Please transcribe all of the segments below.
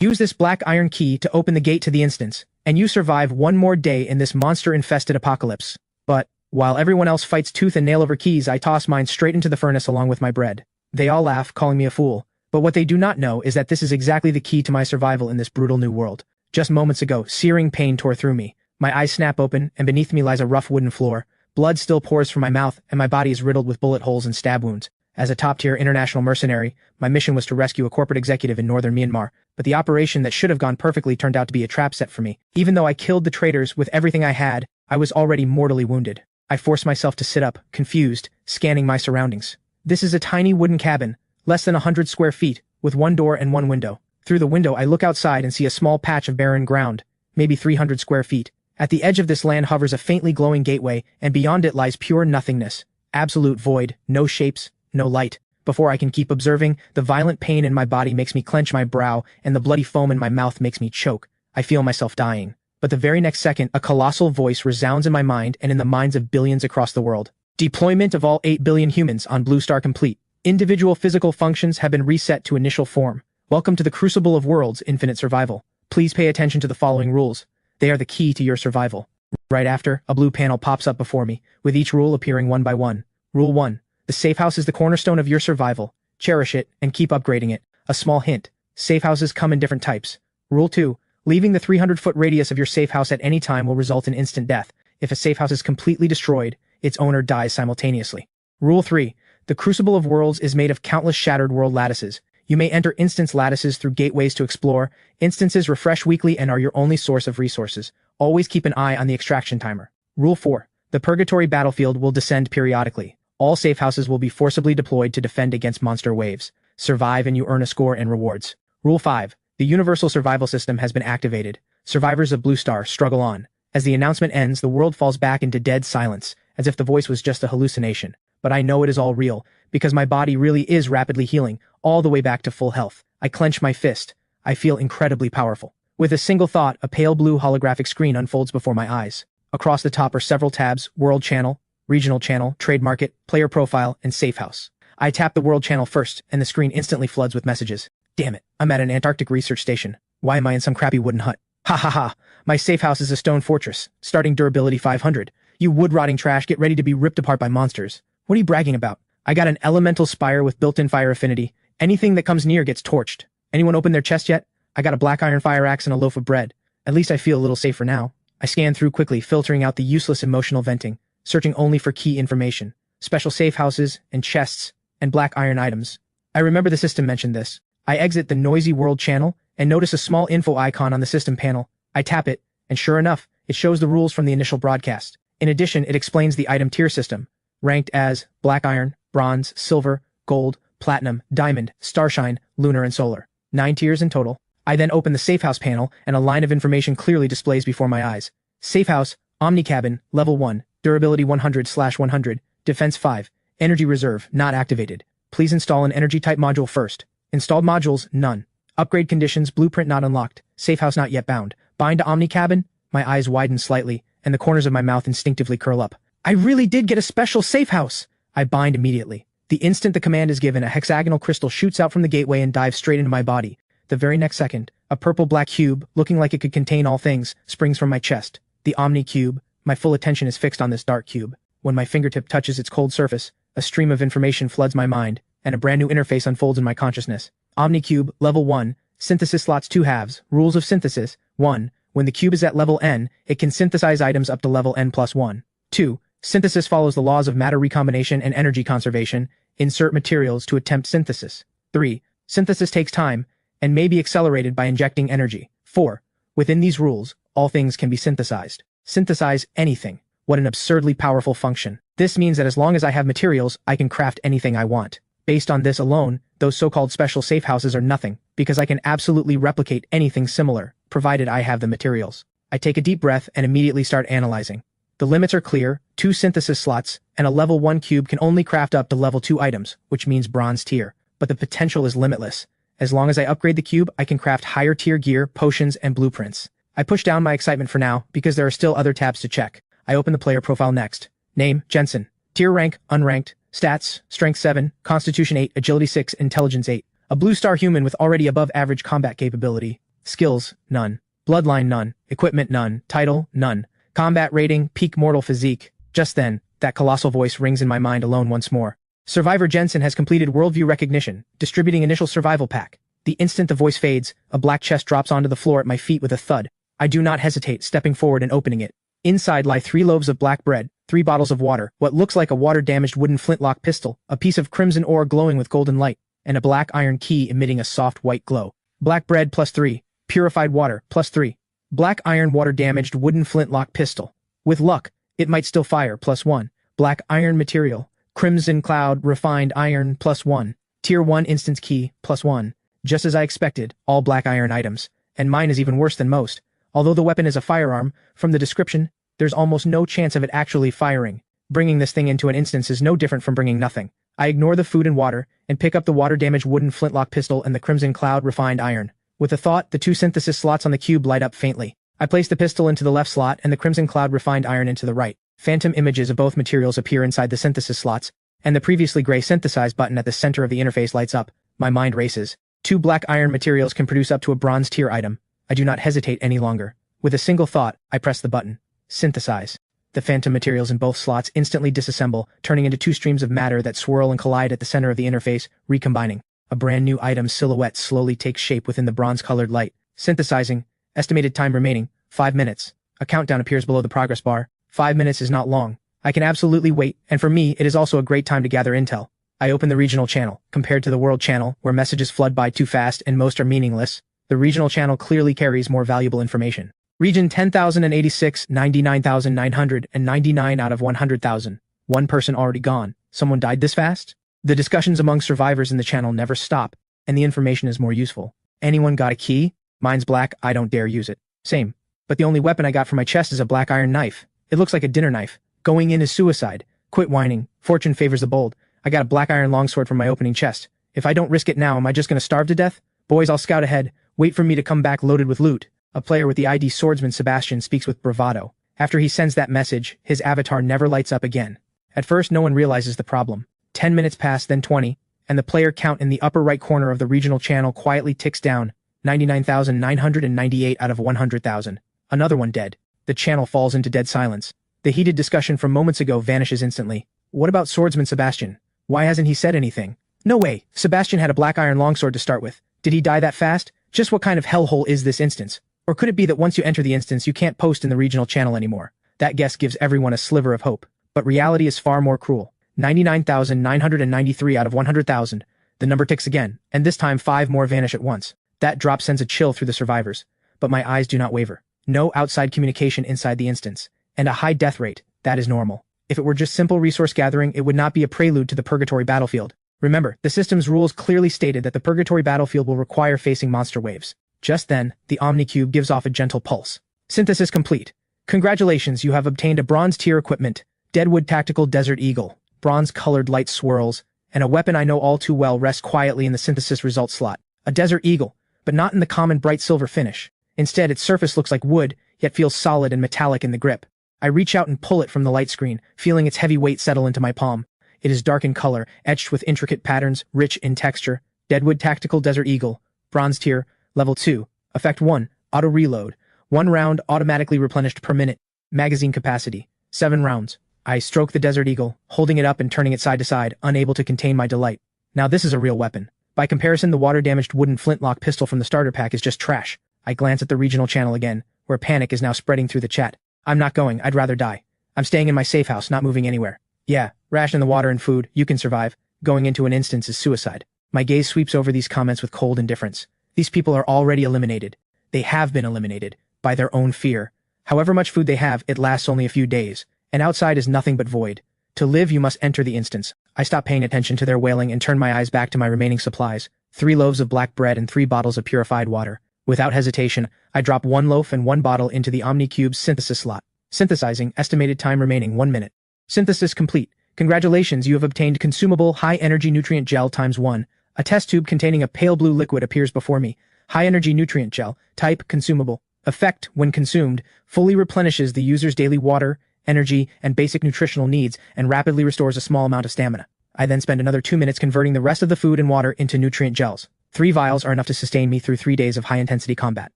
Use this black iron key to open the gate to the instance, and you survive one more day in this monster-infested apocalypse. But, while everyone else fights tooth and nail over keys, I toss mine straight into the furnace along with my bread. They all laugh, calling me a fool. But what they do not know is that this is exactly the key to my survival in this brutal new world. Just moments ago, searing pain tore through me. My eyes snap open, and beneath me lies a rough wooden floor. Blood still pours from my mouth, and my body is riddled with bullet holes and stab wounds. As a top-tier international mercenary, my mission was to rescue a corporate executive in northern Myanmar, but the operation that should have gone perfectly turned out to be a trap set for me. Even though I killed the traitors with everything I had, I was already mortally wounded. I forced myself to sit up, confused, scanning my surroundings. This is a tiny wooden cabin, less than 100 square feet, with one door and one window. Through the window I look outside and see a small patch of barren ground, maybe 300 square feet. At the edge of this land hovers a faintly glowing gateway, and beyond it lies pure nothingness. Absolute void, no shapes, no light. Before I can keep observing, the violent pain in my body makes me clench my brow, and the bloody foam in my mouth makes me choke. I feel myself dying. But the very next second, a colossal voice resounds in my mind and in the minds of billions across the world. Deployment of all 8 billion humans on Blue Star complete. Individual physical functions have been reset to initial form. Welcome to the Crucible of Worlds, Infinite Survival. Please pay attention to the following rules. They are the key to your survival. Right after, a blue panel pops up before me, with each rule appearing one by one. Rule 1. The safe house is the cornerstone of your survival. Cherish it, and keep upgrading it. A small hint. Safe houses come in different types. Rule 2. Leaving the 300-foot radius of your safe house at any time will result in instant death. If a safe house is completely destroyed, its owner dies simultaneously. Rule 3. The Crucible of Worlds is made of countless shattered world lattices. You may enter instance lattices through gateways to explore. Instances refresh weekly and are your only source of resources. Always keep an eye on the extraction timer. Rule 4. The Purgatory battlefield will descend periodically. All safe houses will be forcibly deployed to defend against monster waves. Survive and you earn a score and rewards. Rule 5. The Universal Survival System has been activated. Survivors of Blue Star struggle on. As the announcement ends, the world falls back into dead silence, as if the voice was just a hallucination. But I know it is all real, because my body really is rapidly healing, all the way back to full health. I clench my fist. I feel incredibly powerful. With a single thought, a pale blue holographic screen unfolds before my eyes. Across the top are several tabs: World Channel, Regional Channel, Trade Market, Player Profile, and Safe House. I tap the World Channel first, and the screen instantly floods with messages. Damn it, I'm at an Antarctic research station. Why am I in some crappy wooden hut? Ha ha ha, my safe house is a stone fortress. Starting durability 500. You wood-rotting trash, get ready to be ripped apart by monsters. What are you bragging about? I got an elemental spire with built-in fire affinity. Anything that comes near gets torched. Anyone open their chest yet? I got a black iron fire axe and a loaf of bread. At least I feel a little safer now. I scan through quickly, filtering out the useless emotional venting, searching only for key information, special safe houses, and chests, and black iron items. I remember the system mentioned this. I exit the noisy World Channel, and notice a small info icon on the system panel. I tap it, and sure enough, it shows the rules from the initial broadcast. In addition, it explains the item tier system, ranked as black iron, bronze, silver, gold, platinum, diamond, starshine, lunar, and solar. 9 tiers in total. I then open the Safe House panel, and a line of information clearly displays before my eyes. Safe House, Omni Cabin, Level 1, Durability 100/100, Defense 5, Energy Reserve, not activated. Please install an energy type module first. Installed modules, none. Upgrade conditions, blueprint not unlocked. Safe House not yet bound. Bind to Omni Cabin? My eyes widen slightly, and the corners of my mouth instinctively curl up. I really did get a special Safe House! I bind immediately. The instant the command is given, a hexagonal crystal shoots out from the gateway and dives straight into my body. The very next second, a purple-black cube, looking like it could contain all things, springs from my chest. The Omni Cube. My full attention is fixed on this dark cube. When my fingertip touches its cold surface, a stream of information floods my mind, and a brand new interface unfolds in my consciousness. Omni Cube, Level 1, Synthesis Slots 2 halves, Rules of Synthesis, 1. When the cube is at level N, it can synthesize items up to level N+1. 2. Synthesis follows the laws of matter recombination and energy conservation. Insert materials to attempt synthesis. 3. Synthesis takes time, and may be accelerated by injecting energy. 4. Within these rules, all things can be synthesized. Synthesize anything. What an absurdly powerful function. This means that as long as I have materials, I can craft anything I want. Based on this alone, those so-called special safe houses are nothing, because I can absolutely replicate anything similar, provided I have the materials. I take a deep breath and immediately start analyzing. The limits are clear: 2 synthesis slots, and a level 1 cube can only craft up to level 2 items, which means bronze tier. But the potential is limitless. As long as I upgrade the cube, I can craft higher tier gear, potions, and blueprints. I push down my excitement for now, because there are still other tabs to check. I open the player profile next. Name, Jensen. Tier rank, unranked. Stats, Strength 7, Constitution 8, Agility 6, Intelligence 8. A Blue Star human with already above average combat capability. Skills, none. Bloodline, none. Equipment, none. Title, none. Combat rating, peak mortal physique. Just then, that colossal voice rings in my mind alone once more. Survivor Jensen has completed worldview recognition, distributing initial survival pack. The instant the voice fades, a black chest drops onto the floor at my feet with a thud. I do not hesitate, stepping forward and opening it. Inside lie 3 loaves of black bread, 3 bottles of water, what looks like a water-damaged wooden flintlock pistol, a piece of crimson ore glowing with golden light, and a black iron key emitting a soft white glow. Black bread +3, purified water +3. Black iron water-damaged wooden flintlock pistol. With luck, it might still fire +1. Black iron material, crimson cloud refined iron +1. Tier 1 instance key +1. Just as I expected, all black iron items. And mine is even worse than most. Although the weapon is a firearm, from the description, there's almost no chance of it actually firing. Bringing this thing into an instance is no different from bringing nothing. I ignore the food and water, and pick up the water-damaged wooden flintlock pistol and the crimson cloud refined iron. With a thought, the 2 synthesis slots on the cube light up faintly. I place the pistol into the left slot and the crimson cloud refined iron into the right. Phantom images of both materials appear inside the synthesis slots, and the previously gray synthesize button at the center of the interface lights up. My mind races. 2 black iron materials can produce up to a bronze tier item. I do not hesitate any longer. With a single thought, I press the button. Synthesize. The phantom materials in both slots instantly disassemble, turning into 2 streams of matter that swirl and collide at the center of the interface, recombining. A brand new item's silhouette slowly takes shape within the bronze-colored light. Synthesizing. Estimated time remaining, 5 minutes. A countdown appears below the progress bar. 5 minutes is not long. I can absolutely wait, and for me, it is also a great time to gather intel. I open the regional channel. Compared to the world channel, where messages flood by too fast and most are meaningless, the regional channel clearly carries more valuable information. Region 10,086, 99,999 out of 100,000. 1 person already gone. Someone died this fast? The discussions among survivors in the channel never stop, and the information is more useful. Anyone got a key? Mine's black, I don't dare use it. Same. But the only weapon I got from my chest is a black iron knife. It looks like a dinner knife. Going in is suicide. Quit whining. Fortune favors the bold. I got a black iron longsword from my opening chest. If I don't risk it now, am I just gonna starve to death? Boys, I'll scout ahead. Wait for me to come back loaded with loot. A player with the ID Swordsman Sebastian speaks with bravado. After he sends that message, his avatar never lights up again. At first, no one realizes the problem. 10 minutes pass, then 20, and the player count in the upper right corner of the regional channel quietly ticks down. 99,998 out of 100,000. Another one dead. The channel falls into dead silence. The heated discussion from moments ago vanishes instantly. What about Swordsman Sebastian? Why hasn't he said anything? No way. Sebastian had a black iron longsword to start with. Did he die that fast? Just what kind of hellhole is this instance? Or could it be that once you enter the instance, you can't post in the regional channel anymore? That guess gives everyone a sliver of hope. But reality is far more cruel. 99,993 out of 100,000. The number ticks again, and this time 5 more vanish at once. That drop sends a chill through the survivors. But my eyes do not waver. No outside communication inside the instance. And a high death rate. That is normal. If it were just simple resource gathering, it would not be a prelude to the Purgatory battlefield. Remember, the system's rules clearly stated that the Purgatory battlefield will require facing monster waves. Just then, the Omnicube gives off a gentle pulse. Synthesis complete. Congratulations, you have obtained a bronze tier equipment. Deadwood Tactical Desert Eagle. Bronze-colored light swirls, and a weapon I know all too well rests quietly in the synthesis results slot. A Desert Eagle, but not in the common bright silver finish. Instead, its surface looks like wood, yet feels solid and metallic in the grip. I reach out and pull it from the light screen, feeling its heavy weight settle into my palm. It is dark in color, etched with intricate patterns, rich in texture. Deadwood Tactical Desert Eagle. Bronze tier. Level 2. Effect 1. Auto reload. 1 round automatically replenished per minute. Magazine capacity. 7 rounds. I stroke the Desert Eagle, holding it up and turning it side to side, unable to contain my delight. Now this is a real weapon. By comparison, the water-damaged wooden flintlock pistol from the starter pack is just trash. I glance at the regional channel again, where panic is now spreading through the chat. I'm not going, I'd rather die. I'm staying in my safe house, not moving anywhere. Yeah, ration the water and food, you can survive. Going into an instance is suicide. My gaze sweeps over these comments with cold indifference. These people are already eliminated. They have been eliminated, by their own fear. However much food they have, it lasts only a few days, and outside is nothing but void. To live, you must enter the instance. I stop paying attention to their wailing and turn my eyes back to my remaining supplies. 3 loaves of black bread and 3 bottles of purified water. Without hesitation, I drop 1 loaf and 1 bottle into the Omnicube's synthesis slot. Synthesizing, estimated time remaining 1 minute. Synthesis complete. Congratulations, you have obtained consumable high-energy nutrient gel ×1. A test tube containing a pale blue liquid appears before me. High-energy nutrient gel. Type, consumable. Effect, when consumed, fully replenishes the user's daily water, energy, and basic nutritional needs, and rapidly restores a small amount of stamina. I then spend another 2 minutes converting the rest of the food and water into nutrient gels. 3 vials are enough to sustain me through 3 days of high-intensity combat.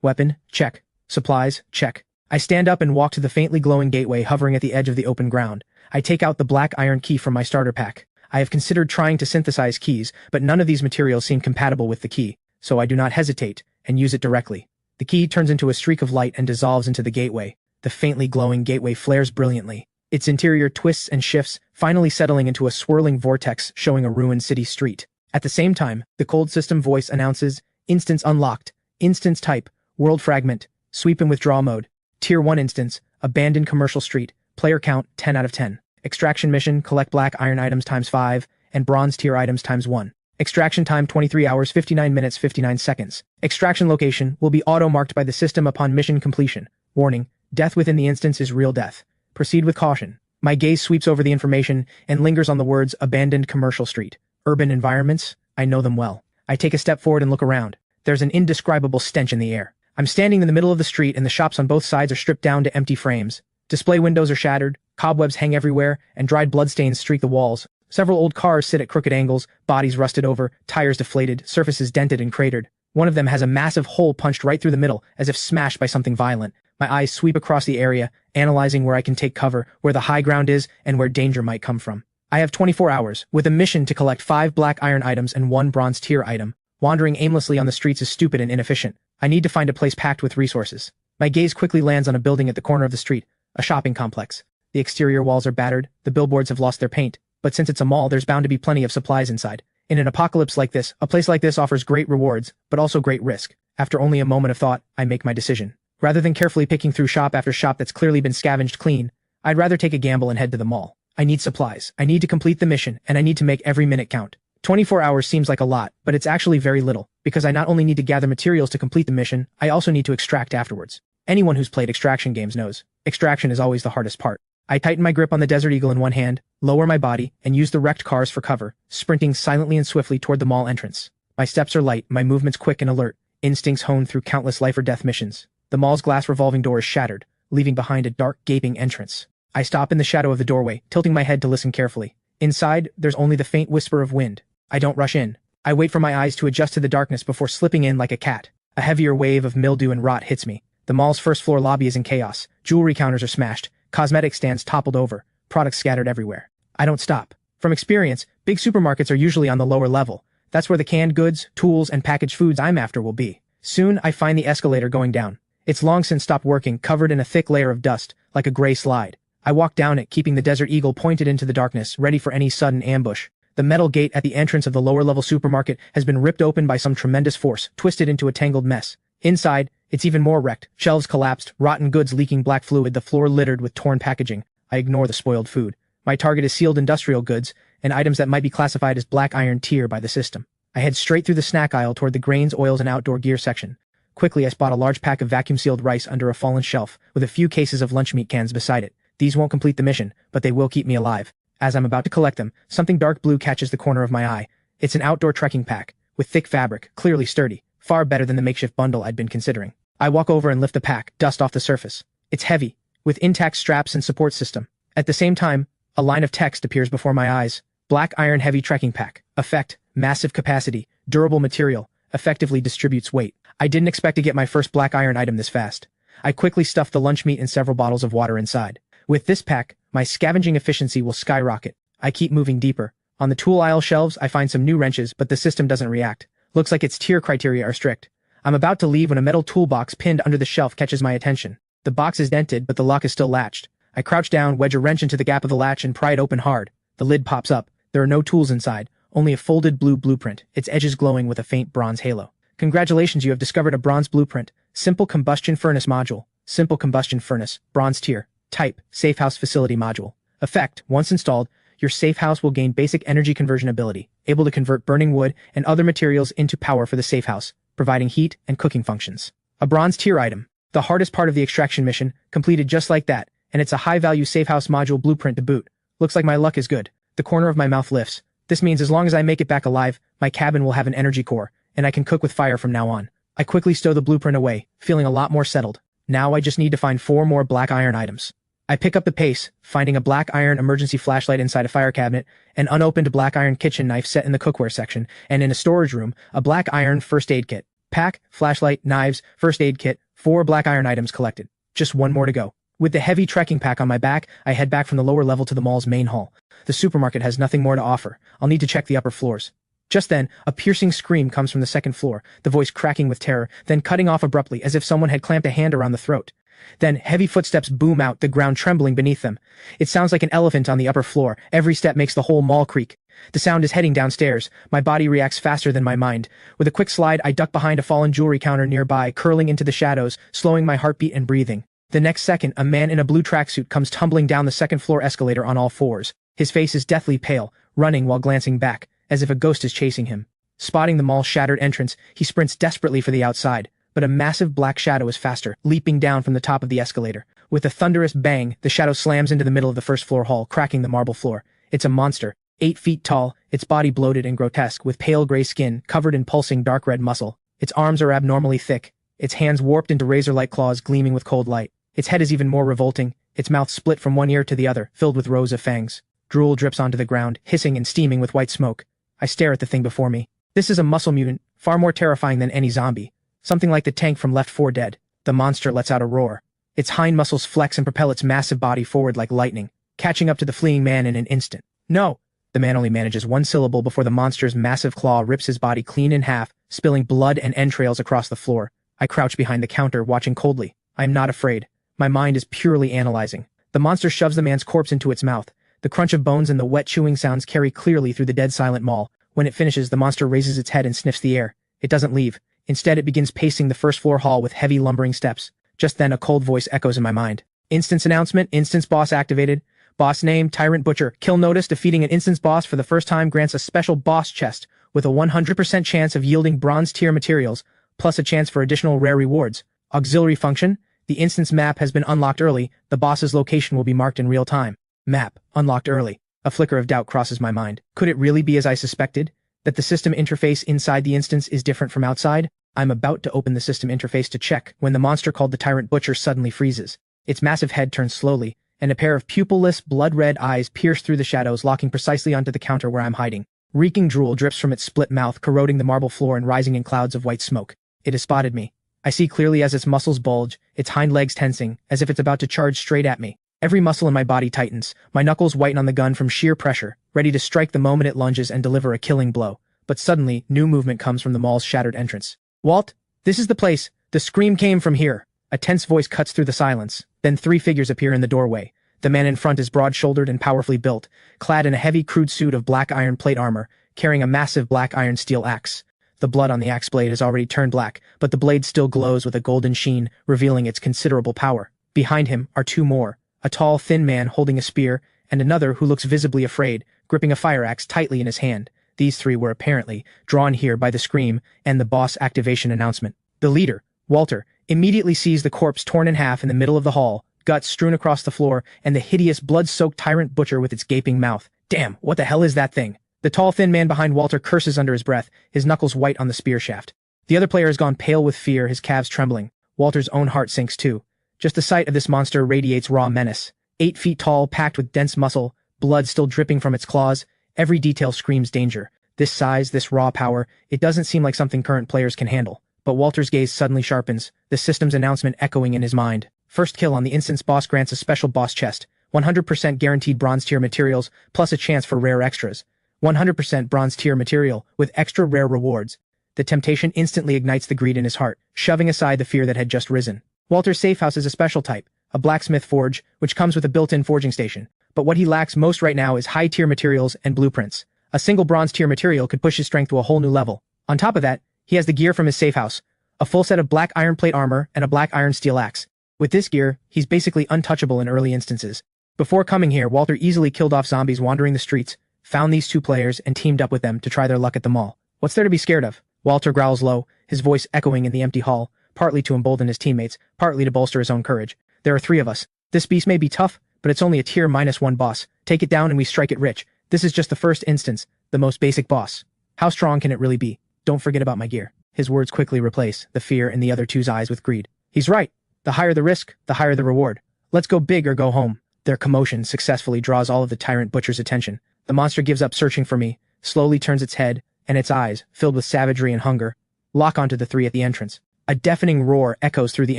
Weapon, check. Supplies, check. I stand up and walk to the faintly glowing gateway hovering at the edge of the open ground. I take out the black iron key from my starter pack. I have considered trying to synthesize keys, but none of these materials seem compatible with the key, so I do not hesitate and use it directly. The key turns into a streak of light and dissolves into the gateway. The faintly glowing gateway flares brilliantly. Its interior twists and shifts, finally settling into a swirling vortex showing a ruined city street. At the same time, the cold system voice announces, Instance unlocked. Instance type, World Fragment, Sweep and Withdraw mode. Tier 1 instance, Abandoned Commercial Street, player count 10 out of 10. Extraction mission, collect black iron items times 5, and bronze tier items times 1. Extraction time 23 hours 59 minutes 59 seconds. Extraction location will be auto-marked by the system upon mission completion. Warning, death within the instance is real death. Proceed with caution. My gaze sweeps over the information and lingers on the words Abandoned Commercial Street. Urban environments? I know them well. I take a step forward and look around. There's an indescribable stench in the air. I'm standing in the middle of the street and the shops on both sides are stripped down to empty frames. Display windows are shattered, cobwebs hang everywhere, and dried bloodstains streak the walls. Several old cars sit at crooked angles, bodies rusted over, tires deflated, surfaces dented and cratered. One of them has a massive hole punched right through the middle, as if smashed by something violent. My eyes sweep across the area, analyzing where I can take cover, where the high ground is, and where danger might come from. I have 24 hours, with a mission to collect 5 black iron items and 1 bronze tier item. Wandering aimlessly on the streets is stupid and inefficient. I need to find a place packed with resources. My gaze quickly lands on a building at the corner of the street, a shopping complex. The exterior walls are battered, the billboards have lost their paint, but since it's a mall, there's bound to be plenty of supplies inside. In an apocalypse like this, a place like this offers great rewards, but also great risk. After only a moment of thought, I make my decision. Rather than carefully picking through shop after shop that's clearly been scavenged clean, I'd rather take a gamble and head to the mall. I need supplies, I need to complete the mission, and I need to make every minute count. 24 hours seems like a lot, but it's actually very little, because I not only need to gather materials to complete the mission, I also need to extract afterwards. Anyone who's played extraction games knows, extraction is always the hardest part. I tighten my grip on the Desert Eagle in one hand, lower my body, and use the wrecked cars for cover, sprinting silently and swiftly toward the mall entrance. My steps are light, my movements quick and alert, instincts honed through countless life-or-death missions. The mall's glass revolving door is shattered, leaving behind a dark, gaping entrance. I stop in the shadow of the doorway, tilting my head to listen carefully. Inside, there's only the faint whisper of wind. I don't rush in. I wait for my eyes to adjust to the darkness before slipping in like a cat. A heavier wave of mildew and rot hits me. The mall's first-floor lobby is in chaos. Jewelry counters are smashed, cosmetic stands toppled over, products scattered everywhere. I don't stop. From experience, big supermarkets are usually on the lower level. That's where the canned goods, tools, and packaged foods I'm after will be. Soon, I find the escalator going down. It's long since stopped working, covered in a thick layer of dust, like a gray slide. I walk down it, keeping the Desert Eagle pointed into the darkness, ready for any sudden ambush. The metal gate at the entrance of the lower-level supermarket has been ripped open by some tremendous force, twisted into a tangled mess. Inside, it's even more wrecked. Shelves collapsed, rotten goods leaking black fluid, the floor littered with torn packaging. I ignore the spoiled food. My target is sealed industrial goods, and items that might be classified as black iron tier by the system. I head straight through the snack aisle toward the grains, oils, and outdoor gear section. Quickly, I spot a large pack of vacuum-sealed rice under a fallen shelf, with a few cases of lunch meat cans beside it. These won't complete the mission, but they will keep me alive. As I'm about to collect them, something dark blue catches the corner of my eye. It's an outdoor trekking pack, with thick fabric, clearly sturdy, far better than the makeshift bundle I'd been considering. I walk over and lift the pack, dust off the surface. It's heavy, with intact straps and support system. At the same time, a line of text appears before my eyes. Black iron heavy trekking pack. Effect, massive capacity, durable material, effectively distributes weight. I didn't expect to get my first black iron item this fast. I quickly stuffed the lunch meat and several bottles of water inside. With this pack, my scavenging efficiency will skyrocket. I keep moving deeper. On the tool aisle shelves, I find some new wrenches, but the system doesn't react. Looks like its tier criteria are strict. I'm about to leave when a metal toolbox pinned under the shelf catches my attention. The box is dented, but the lock is still latched. I crouch down, wedge a wrench into the gap of the latch, and pry it open hard. The lid pops up. There are no tools inside, only a folded blue blueprint, its edges glowing with a faint bronze halo. Congratulations, you have discovered a bronze blueprint. Simple combustion furnace module. Simple combustion furnace, bronze tier. Type, safe house facility module. Effect, once installed, your safe house will gain basic energy conversion ability, able to convert burning wood and other materials into power for the safe house, providing heat and cooking functions. A bronze tier item, the hardest part of the extraction mission, completed just like that, and it's a high-value safe house module blueprint to boot. Looks like my luck is good. The corner of my mouth lifts. This means as long as I make it back alive, my cabin will have an energy core, and I can cook with fire from now on. I quickly stow the blueprint away, feeling a lot more settled. Now I just need to find 4 more black iron items. I pick up the pace, finding a black iron emergency flashlight inside a fire cabinet, an unopened black iron kitchen knife set in the cookware section, and in a storage room, a black iron first aid kit. Pack, flashlight, knives, first aid kit, 4 black iron items collected. Just one more to go. With the heavy trekking pack on my back, I head back from the lower level to the mall's main hall. The supermarket has nothing more to offer. I'll need to check the upper floors. Just then, a piercing scream comes from the second floor, the voice cracking with terror, then cutting off abruptly as if someone had clamped a hand around the throat. Then, heavy footsteps boom out, the ground trembling beneath them. It sounds like an elephant on the upper floor. Every step makes the whole mall creak. The sound is heading downstairs. My body reacts faster than my mind. With a quick slide, I duck behind a fallen jewelry counter nearby, curling into the shadows, slowing my heartbeat and breathing. The next second, a man in a blue tracksuit comes tumbling down the second-floor escalator on all fours. His face is deathly pale, running while glancing back, as if a ghost is chasing him. Spotting the mall's shattered entrance, he sprints desperately for the outside. But a massive black shadow is faster, leaping down from the top of the escalator. With a thunderous bang, the shadow slams into the middle of the first-floor hall, cracking the marble floor. It's a monster, 8 feet tall, its body bloated and grotesque, with pale gray skin covered in pulsing dark red muscle. Its arms are abnormally thick, its hands warped into razor-like claws gleaming with cold light. Its head is even more revolting, its mouth split from one ear to the other, filled with rows of fangs. Drool drips onto the ground, hissing and steaming with white smoke. I stare at the thing before me. This is a muscle mutant, far more terrifying than any zombie. Something like the tank from Left 4 Dead. The monster lets out a roar. Its hind muscles flex and propel its massive body forward like lightning, catching up to the fleeing man in an instant. No! The man only manages one syllable before the monster's massive claw rips his body clean in half, spilling blood and entrails across the floor. I crouch behind the counter, watching coldly. I am not afraid. My mind is purely analyzing. The monster shoves the man's corpse into its mouth. The crunch of bones and the wet chewing sounds carry clearly through the dead silent mall. When it finishes, the monster raises its head and sniffs the air. It doesn't leave. Instead, it begins pacing the first-floor hall with heavy, lumbering steps. Just then, a cold voice echoes in my mind. Instance announcement, instance boss activated. Boss name, Tyrant Butcher. Kill notice, defeating an instance boss for the first time grants a special boss chest with a 100% chance of yielding bronze tier materials, plus a chance for additional rare rewards. Auxiliary function, the instance map has been unlocked early. The boss's location will be marked in real time. Map, unlocked early. A flicker of doubt crosses my mind. Could it really be as I suspected? That the system interface inside the instance is different from outside? I'm about to open the system interface to check when the monster called the Tyrant Butcher suddenly freezes. Its massive head turns slowly, and a pair of pupilless, blood-red eyes pierce through the shadows, locking precisely onto the counter where I'm hiding. Reeking drool drips from its split mouth, corroding the marble floor and rising in clouds of white smoke. It has spotted me. I see clearly as its muscles bulge, its hind legs tensing, as if it's about to charge straight at me. Every muscle in my body tightens, my knuckles whiten on the gun from sheer pressure, ready to strike the moment it lunges and deliver a killing blow. But suddenly, new movement comes from the mall's shattered entrance. Walt, this is the place. The scream came from here. A tense voice cuts through the silence. Then 3 figures appear in the doorway. The man in front is broad-shouldered and powerfully built, clad in a heavy crude suit of black iron plate armor, carrying a massive black iron steel axe. The blood on the axe blade has already turned black, but the blade still glows with a golden sheen, revealing its considerable power. Behind him are 2 more. A tall, thin man holding a spear, and another who looks visibly afraid, gripping a fire axe tightly in his hand. These 3 were apparently drawn here by the scream and the boss activation announcement. The leader, Walter, immediately sees the corpse torn in half in the middle of the hall, guts strewn across the floor, and the hideous blood-soaked Tyrant Butcher with its gaping mouth. Damn, what the hell is that thing? The tall, thin man behind Walter curses under his breath, his knuckles white on the spear shaft. The other player has gone pale with fear, his calves trembling. Walter's own heart sinks too. Just the sight of this monster radiates raw menace. 8 feet tall, packed with dense muscle, blood still dripping from its claws. Every detail screams danger. This size, this raw power, it doesn't seem like something current players can handle. But Walter's gaze suddenly sharpens, the system's announcement echoing in his mind. First kill on the instance boss grants a special boss chest. 100% guaranteed bronze tier materials, plus a chance for rare extras. 100% bronze tier material, with extra rare rewards. The temptation instantly ignites the greed in his heart, shoving aside the fear that had just risen. Walter's safe house is a special type, a blacksmith forge, which comes with a built-in forging station. But what he lacks most right now is high-tier materials and blueprints. A single bronze-tier material could push his strength to a whole new level. On top of that, he has the gear from his safe house, a full set of black iron plate armor and a black iron steel axe. With this gear, he's basically untouchable in early instances. Before coming here, Walter easily killed off zombies wandering the streets, found these 2 players, and teamed up with them to try their luck at the mall. What's there to be scared of? Walter growls low, his voice echoing in the empty hall, partly to embolden his teammates, partly to bolster his own courage. There are 3 of us. This beast may be tough, but it's only a tier -1 boss. Take it down and we strike it rich. This is just the first instance, the most basic boss. How strong can it really be? Don't forget about my gear. His words quickly replace the fear in the other 2's eyes with greed. He's right. The higher the risk, the higher the reward. Let's go big or go home. Their commotion successfully draws all of the tyrant butcher's attention. The monster gives up searching for me, slowly turns its head, and its eyes, filled with savagery and hunger, lock onto the three at the entrance. A deafening roar echoes through the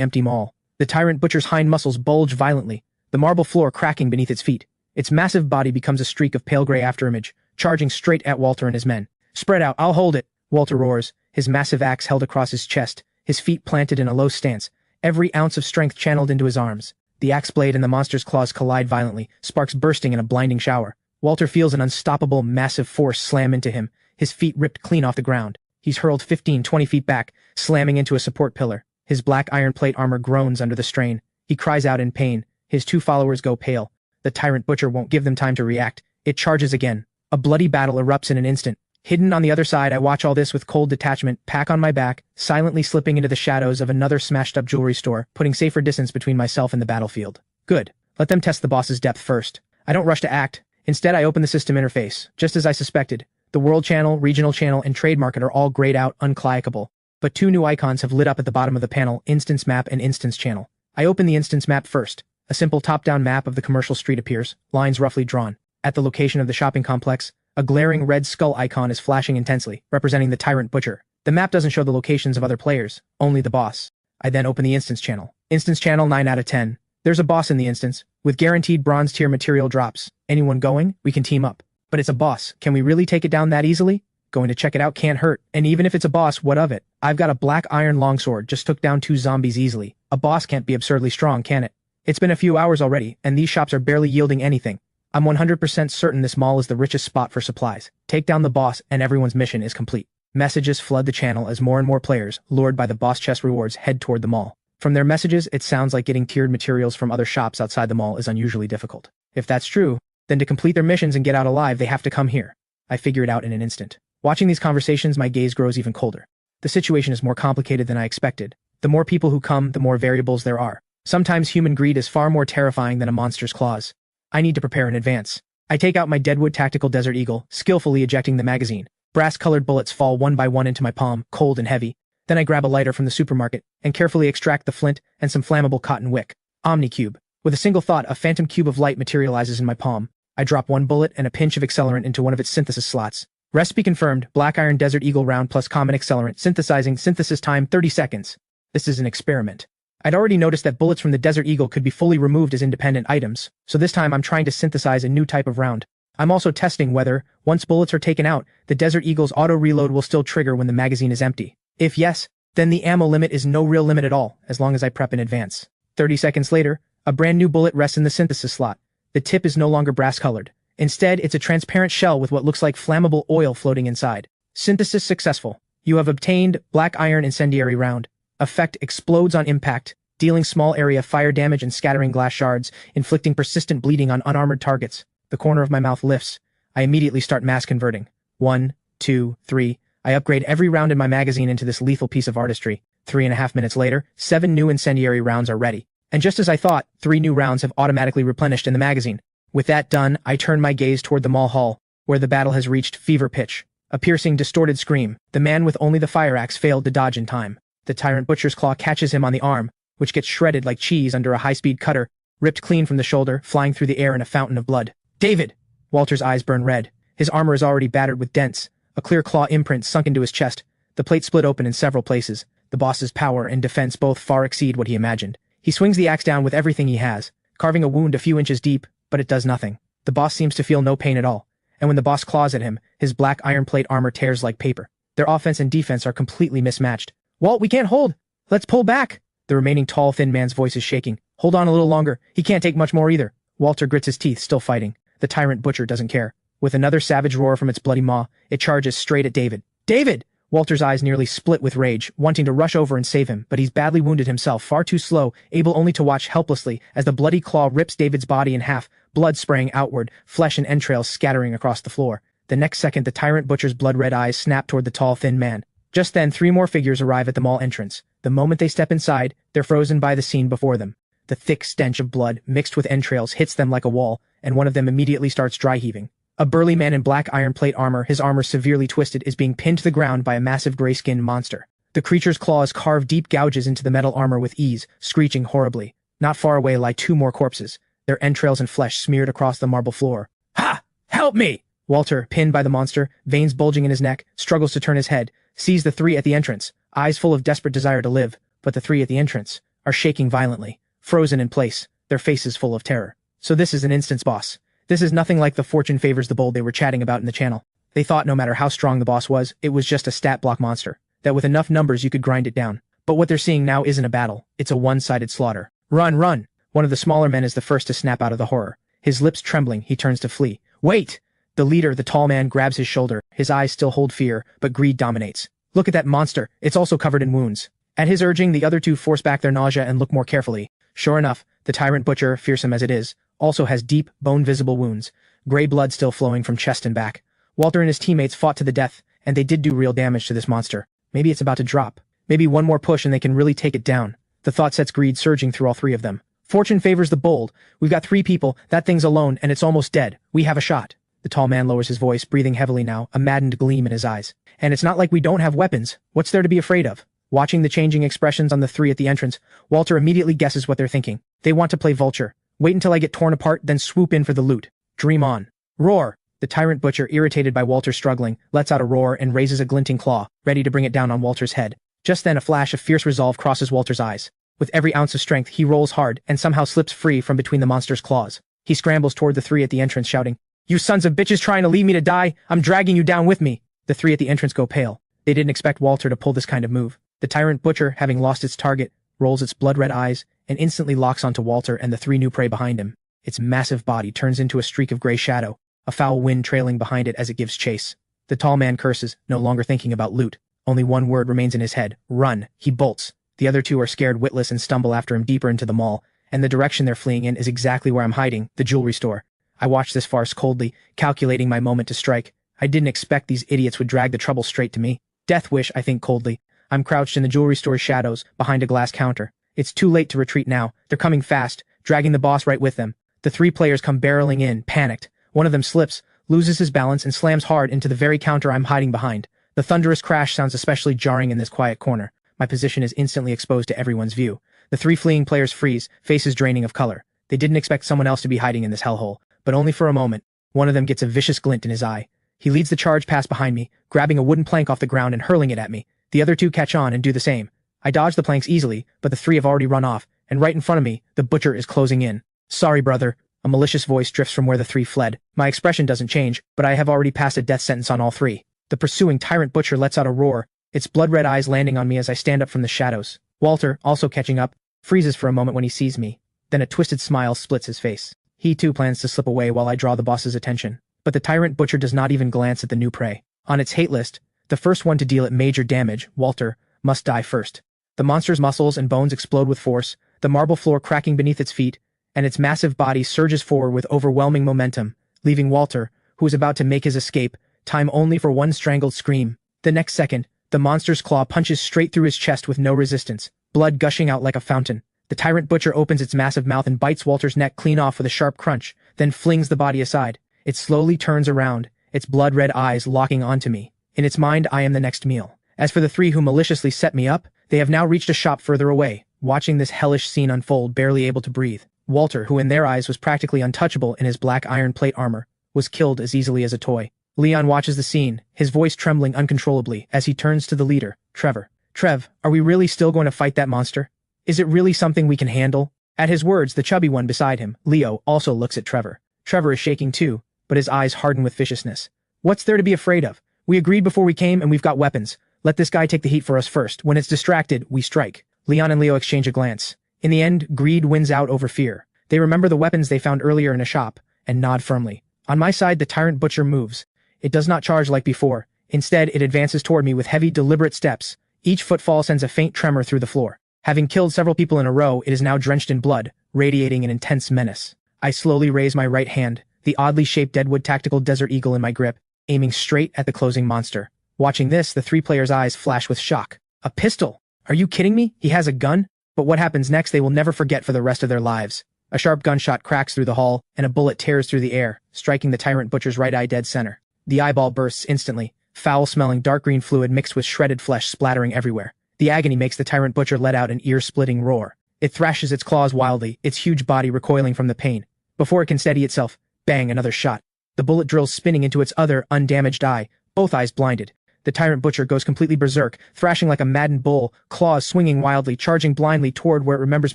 empty mall. The tyrant butcher's hind muscles bulge violently, the marble floor cracking beneath its feet. Its massive body becomes a streak of pale gray afterimage, charging straight at Walter and his men. Spread out, I'll hold it, Walter roars, his massive axe held across his chest, his feet planted in a low stance, every ounce of strength channeled into his arms. The axe blade and the monster's claws collide violently, sparks bursting in a blinding shower. Walter feels an unstoppable, massive force slam into him, his feet ripped clean off the ground. He's hurled 15-20 feet back, slamming into a support pillar. His black iron plate armor groans under the strain. He cries out in pain. His two followers go pale. The tyrant butcher won't give them time to react. It charges again. A bloody battle erupts in an instant. Hidden on the other side, I watch all this with cold detachment, pack on my back, silently slipping into the shadows of another smashed-up jewelry store, putting safer distance between myself and the battlefield. Good. Let them test the boss's depth first. I don't rush to act. Instead, I open the system interface. Just as I suspected, the World Channel, Regional Channel, and Trade Market are all grayed out, unclickable. But two new icons have lit up at the bottom of the panel, Instance Map and Instance Channel. I open the Instance Map first. A simple top-down map of the commercial street appears, lines roughly drawn. At the location of the shopping complex, a glaring red skull icon is flashing intensely, representing the tyrant butcher. The map doesn't show the locations of other players, only the boss. I then open the Instance Channel. Instance Channel 9 out of 10. There's a boss in the instance, with guaranteed bronze tier material drops. Anyone going? We can team up. But it's a boss. Can we really take it down that easily? Going to check it out can't hurt. And even if it's a boss, what of it? I've got a black iron longsword, just took down 2 zombies easily. A boss can't be absurdly strong, can it? It's been a few hours already, and these shops are barely yielding anything. I'm 100% certain this mall is the richest spot for supplies. Take down the boss, and everyone's mission is complete. Messages flood the channel as more and more players, lured by the boss chest rewards, head toward the mall. From their messages, it sounds like getting tiered materials from other shops outside the mall is unusually difficult. If that's true, then to complete their missions and get out alive, they have to come here. I figure it out in an instant. Watching these conversations, my gaze grows even colder. The situation is more complicated than I expected. The more people who come, the more variables there are. Sometimes human greed is far more terrifying than a monster's claws. I need to prepare in advance. I take out my Deadwood Tactical Desert Eagle, skillfully ejecting the magazine. Brass-colored bullets fall one by one into my palm, cold and heavy. Then I grab a lighter from the supermarket and carefully extract the flint and some flammable cotton wick. Omnicube. With a single thought, a phantom cube of light materializes in my palm. I drop one bullet and a pinch of accelerant into one of its synthesis slots. Recipe confirmed, Black Iron Desert Eagle round plus common accelerant, synthesis time 30 seconds. This is an experiment. I'd already noticed that bullets from the Desert Eagle could be fully removed as independent items, so this time I'm trying to synthesize a new type of round. I'm also testing whether, once bullets are taken out, the Desert Eagle's auto-reload will still trigger when the magazine is empty. If yes, then the ammo limit is no real limit at all, as long as I prep in advance. 30 seconds later, a brand new bullet rests in the synthesis slot. The tip is no longer brass-colored. Instead, it's a transparent shell with what looks like flammable oil floating inside. Synthesis successful. You have obtained Black Iron Incendiary Round. Effect explodes on impact, dealing small area fire damage and scattering glass shards, inflicting persistent bleeding on unarmored targets. The corner of my mouth lifts. I immediately start mass converting. 1, 2, 3. I upgrade every round in my magazine into this lethal piece of artistry. 3.5 minutes later, 7 new incendiary rounds are ready. And just as I thought, 3 new rounds have automatically replenished in the magazine. With that done, I turn my gaze toward the mall hall, where the battle has reached fever pitch. A piercing, distorted scream. The man with only the fire axe failed to dodge in time. The tyrant butcher's claw catches him on the arm, which gets shredded like cheese under a high-speed cutter, ripped clean from the shoulder, flying through the air in a fountain of blood. David! Walter's eyes burn red. His armor is already battered with dents. A clear claw imprint sunk into his chest. The plate split open in several places. The boss's power and defense both far exceed what he imagined. He swings the axe down with everything he has, carving a wound a few inches deep, but it does nothing. The boss seems to feel no pain at all, and when the boss claws at him, his black iron plate armor tears like paper. Their offense and defense are completely mismatched. Walt, we can't hold! Let's pull back! The remaining tall, thin man's voice is shaking. Hold on a little longer. He can't take much more either. Walter grits his teeth, still fighting. The tyrant butcher doesn't care. With another savage roar from its bloody maw, it charges straight at David. David! Walter's eyes nearly split with rage, wanting to rush over and save him, but he's badly wounded himself, far too slow, able only to watch helplessly as the bloody claw rips David's body in half, blood spraying outward, flesh and entrails scattering across the floor. The next second, the tyrant butcher's blood-red eyes snap toward the tall, thin man. Just then, 3 more figures arrive at the mall entrance. The moment they step inside, they're frozen by the scene before them. The thick stench of blood, mixed with entrails, hits them like a wall, and one of them immediately starts dry heaving. A burly man in black iron plate armor, his armor severely twisted, is being pinned to the ground by a massive gray-skinned monster. The creature's claws carve deep gouges into the metal armor with ease, screeching horribly. Not far away lie two more corpses, their entrails and flesh smeared across the marble floor. Ha! Help me! Walter, pinned by the monster, veins bulging in his neck, struggles to turn his head, sees the three at the entrance, eyes full of desperate desire to live, but the three at the entrance are shaking violently, frozen in place, their faces full of terror. So this is an instance boss. This is nothing like the fortune favors the bold they were chatting about in the channel. They thought no matter how strong the boss was, it was just a stat block monster, that with enough numbers you could grind it down. But what they're seeing now isn't a battle, it's a one-sided slaughter. Run, run! One of the smaller men is the first to snap out of the horror. His lips trembling, he turns to flee. Wait! The leader, the tall man, grabs his shoulder. His eyes still hold fear, but greed dominates. Look at that monster, it's also covered in wounds. At his urging, the other two force back their nausea and look more carefully. Sure enough, the tyrant butcher, fearsome as it is, also has deep, bone-visible wounds, gray blood still flowing from chest and back. Walter and his teammates fought to the death, and they did do real damage to this monster. Maybe it's about to drop. Maybe one more push and they can really take it down. The thought sets greed surging through all three of them. Fortune favors the bold. We've got three people, that thing's alone, and it's almost dead. We have a shot. The tall man lowers his voice, breathing heavily now, a maddened gleam in his eyes. And it's not like we don't have weapons. What's there to be afraid of? Watching the changing expressions on the three at the entrance, Walter immediately guesses what they're thinking. They want to play vulture. Wait until I get torn apart, then swoop in for the loot. Dream on. Roar! The tyrant butcher, irritated by Walter's struggling, lets out a roar and raises a glinting claw, ready to bring it down on Walter's head. Just then a flash of fierce resolve crosses Walter's eyes. With every ounce of strength, he rolls hard and somehow slips free from between the monster's claws. He scrambles toward the three at the entrance, shouting, "You sons of bitches trying to leave me to die? I'm dragging you down with me!" The three at the entrance go pale. They didn't expect Walter to pull this kind of move. The tyrant butcher, having lost its target, rolls its blood-red eyes and instantly locks onto Walter and the three new prey behind him. Its massive body turns into a streak of gray shadow, a foul wind trailing behind it as it gives chase. The tall man curses, no longer thinking about loot. Only one word remains in his head. Run. He bolts. The other two are scared witless and stumble after him deeper into the mall, and the direction they're fleeing in is exactly where I'm hiding, the jewelry store. I watch this farce coldly, calculating my moment to strike. I didn't expect these idiots would drag the trouble straight to me. Death wish, I think coldly. I'm crouched in the jewelry store's shadows, behind a glass counter. It's too late to retreat now. They're coming fast, dragging the boss right with them. The three players come barreling in, panicked. One of them slips, loses his balance, and slams hard into the very counter I'm hiding behind. The thunderous crash sounds especially jarring in this quiet corner. My position is instantly exposed to everyone's view. The three fleeing players freeze, faces draining of color. They didn't expect someone else to be hiding in this hellhole, but only for a moment. One of them gets a vicious glint in his eye. He leads the charge past behind me, grabbing a wooden plank off the ground and hurling it at me. The other two catch on and do the same. I dodge the planks easily, but the three have already run off, and right in front of me, the butcher is closing in. Sorry, brother. A malicious voice drifts from where the three fled. My expression doesn't change, but I have already passed a death sentence on all three. The pursuing tyrant butcher lets out a roar, its blood-red eyes landing on me as I stand up from the shadows. Walter, also catching up, freezes for a moment when he sees me. Then a twisted smile splits his face. He too plans to slip away while I draw the boss's attention. But the tyrant butcher does not even glance at the new prey. On its hate list, the first one to deal it major damage, Walter, must die first. The monster's muscles and bones explode with force, the marble floor cracking beneath its feet, and its massive body surges forward with overwhelming momentum, leaving Walter, who is about to make his escape, time only for one strangled scream. The next second, the monster's claw punches straight through his chest with no resistance, blood gushing out like a fountain. The tyrant butcher opens its massive mouth and bites Walter's neck clean off with a sharp crunch, then flings the body aside. It slowly turns around, its blood-red eyes locking onto me. In its mind, I am the next meal. As for the three who maliciously set me up, they have now reached a shop further away, watching this hellish scene unfold, barely able to breathe. Walter, who in their eyes was practically untouchable in his black iron plate armor, was killed as easily as a toy. Leon watches the scene, his voice trembling uncontrollably as he turns to the leader, Trevor. Trev, are we really still going to fight that monster? Is it really something we can handle? At his words, the chubby one beside him, Leo, also looks at Trevor. Trevor is shaking too, but his eyes harden with viciousness. What's there to be afraid of? We agreed before we came and we've got weapons. Let this guy take the heat for us first. When it's distracted, we strike. Leon and Leo exchange a glance. In the end, greed wins out over fear. They remember the weapons they found earlier in a shop, and nod firmly. On my side, the tyrant butcher moves. It does not charge like before. Instead, it advances toward me with heavy, deliberate steps. Each footfall sends a faint tremor through the floor. Having killed several people in a row, it is now drenched in blood, radiating an intense menace. I slowly raise my right hand, the oddly shaped Deadwood Tactical Desert Eagle in my grip, aiming straight at the closing monster. Watching this, the three players' eyes flash with shock. A pistol? Are you kidding me? He has a gun? But what happens next they will never forget for the rest of their lives. A sharp gunshot cracks through the hall, and a bullet tears through the air, striking the tyrant butcher's right eye dead center. The eyeball bursts instantly, foul-smelling dark green fluid mixed with shredded flesh splattering everywhere. The agony makes the tyrant butcher let out an ear-splitting roar. It thrashes its claws wildly, its huge body recoiling from the pain. Before it can steady itself, bang, another shot. The bullet drills spinning into its other, undamaged eye, both eyes blinded. The tyrant butcher goes completely berserk, thrashing like a maddened bull, claws swinging wildly, charging blindly toward where it remembers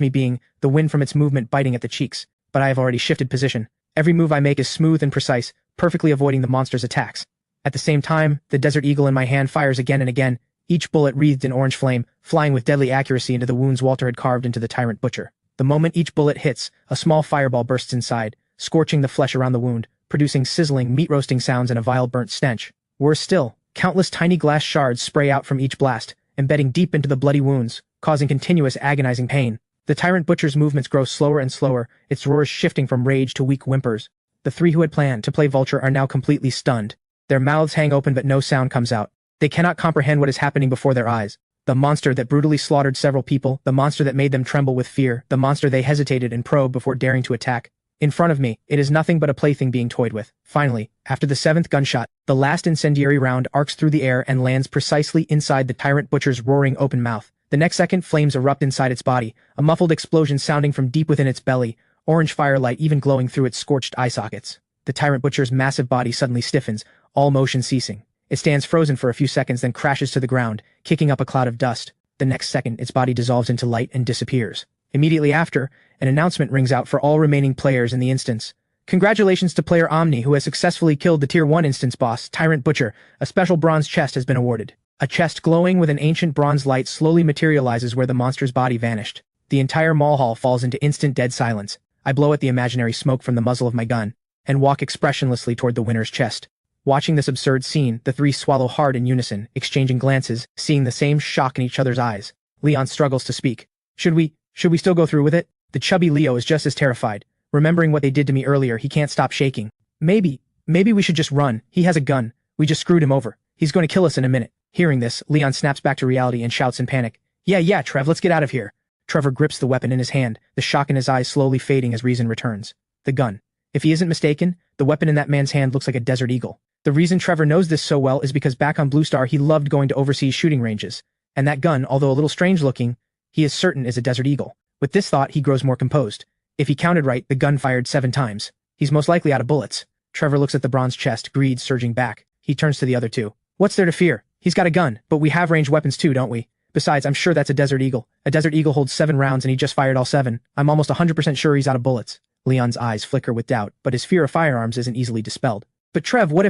me being, the wind from its movement biting at the cheeks. But I have already shifted position. Every move I make is smooth and precise, perfectly avoiding the monster's attacks. At the same time, the desert eagle in my hand fires again and again, each bullet wreathed in orange flame, flying with deadly accuracy into the wounds Walter had carved into the tyrant butcher. The moment each bullet hits, a small fireball bursts inside, scorching the flesh around the wound, producing sizzling, meat-roasting sounds and a vile burnt stench. Worse still, countless tiny glass shards spray out from each blast, embedding deep into the bloody wounds, causing continuous agonizing pain. The tyrant butcher's movements grow slower and slower, its roars shifting from rage to weak whimpers. The three who had planned to play vulture are now completely stunned. Their mouths hang open but no sound comes out. They cannot comprehend what is happening before their eyes. The monster that brutally slaughtered several people, the monster that made them tremble with fear, the monster they hesitated and probed before daring to attack. In front of me, it is nothing but a plaything being toyed with. Finally, after the 7th gunshot, the last incendiary round arcs through the air and lands precisely inside the tyrant butcher's roaring open mouth. The next second, flames erupt inside its body, a muffled explosion sounding from deep within its belly, orange firelight even glowing through its scorched eye sockets. The tyrant butcher's massive body suddenly stiffens, all motion ceasing. It stands frozen for a few seconds, then crashes to the ground, kicking up a cloud of dust. The next second, its body dissolves into light and disappears. Immediately after, an announcement rings out for all remaining players in the instance. Congratulations to player Omni, who has successfully killed the Tier 1 instance boss, Tyrant Butcher. A special bronze chest has been awarded. A chest glowing with an ancient bronze light slowly materializes where the monster's body vanished. The entire mall hall falls into instant dead silence. I blow at the imaginary smoke from the muzzle of my gun, and walk expressionlessly toward the winner's chest. Watching this absurd scene, the three swallow hard in unison, exchanging glances, seeing the same shock in each other's eyes. Leon struggles to speak. Should we still go through with it? The chubby Leo is just as terrified. Remembering what they did to me earlier, he can't stop shaking. Maybe we should just run. He has a gun. We just screwed him over. He's going to kill us in a minute. Hearing this, Leon snaps back to reality and shouts in panic. Yeah, Trev, let's get out of here. Trevor grips the weapon in his hand, the shock in his eyes slowly fading as reason returns. The gun. If he isn't mistaken, the weapon in that man's hand looks like a desert eagle. The reason Trevor knows this so well is because back on Blue Star he loved going to overseas shooting ranges. And that gun, although a little strange looking, he is certain is a desert eagle. With this thought, he grows more composed. If he counted right, the gun fired 7 times. He's most likely out of bullets. Trevor looks at the bronze chest, greed surging back. He turns to the other two. What's there to fear? He's got a gun, but we have ranged weapons too, don't we? Besides, I'm sure that's a desert eagle. A desert eagle holds 7 rounds and he just fired all 7. I'm almost 100% sure he's out of bullets. Leon's eyes flicker with doubt, but his fear of firearms isn't easily dispelled. But Trev, what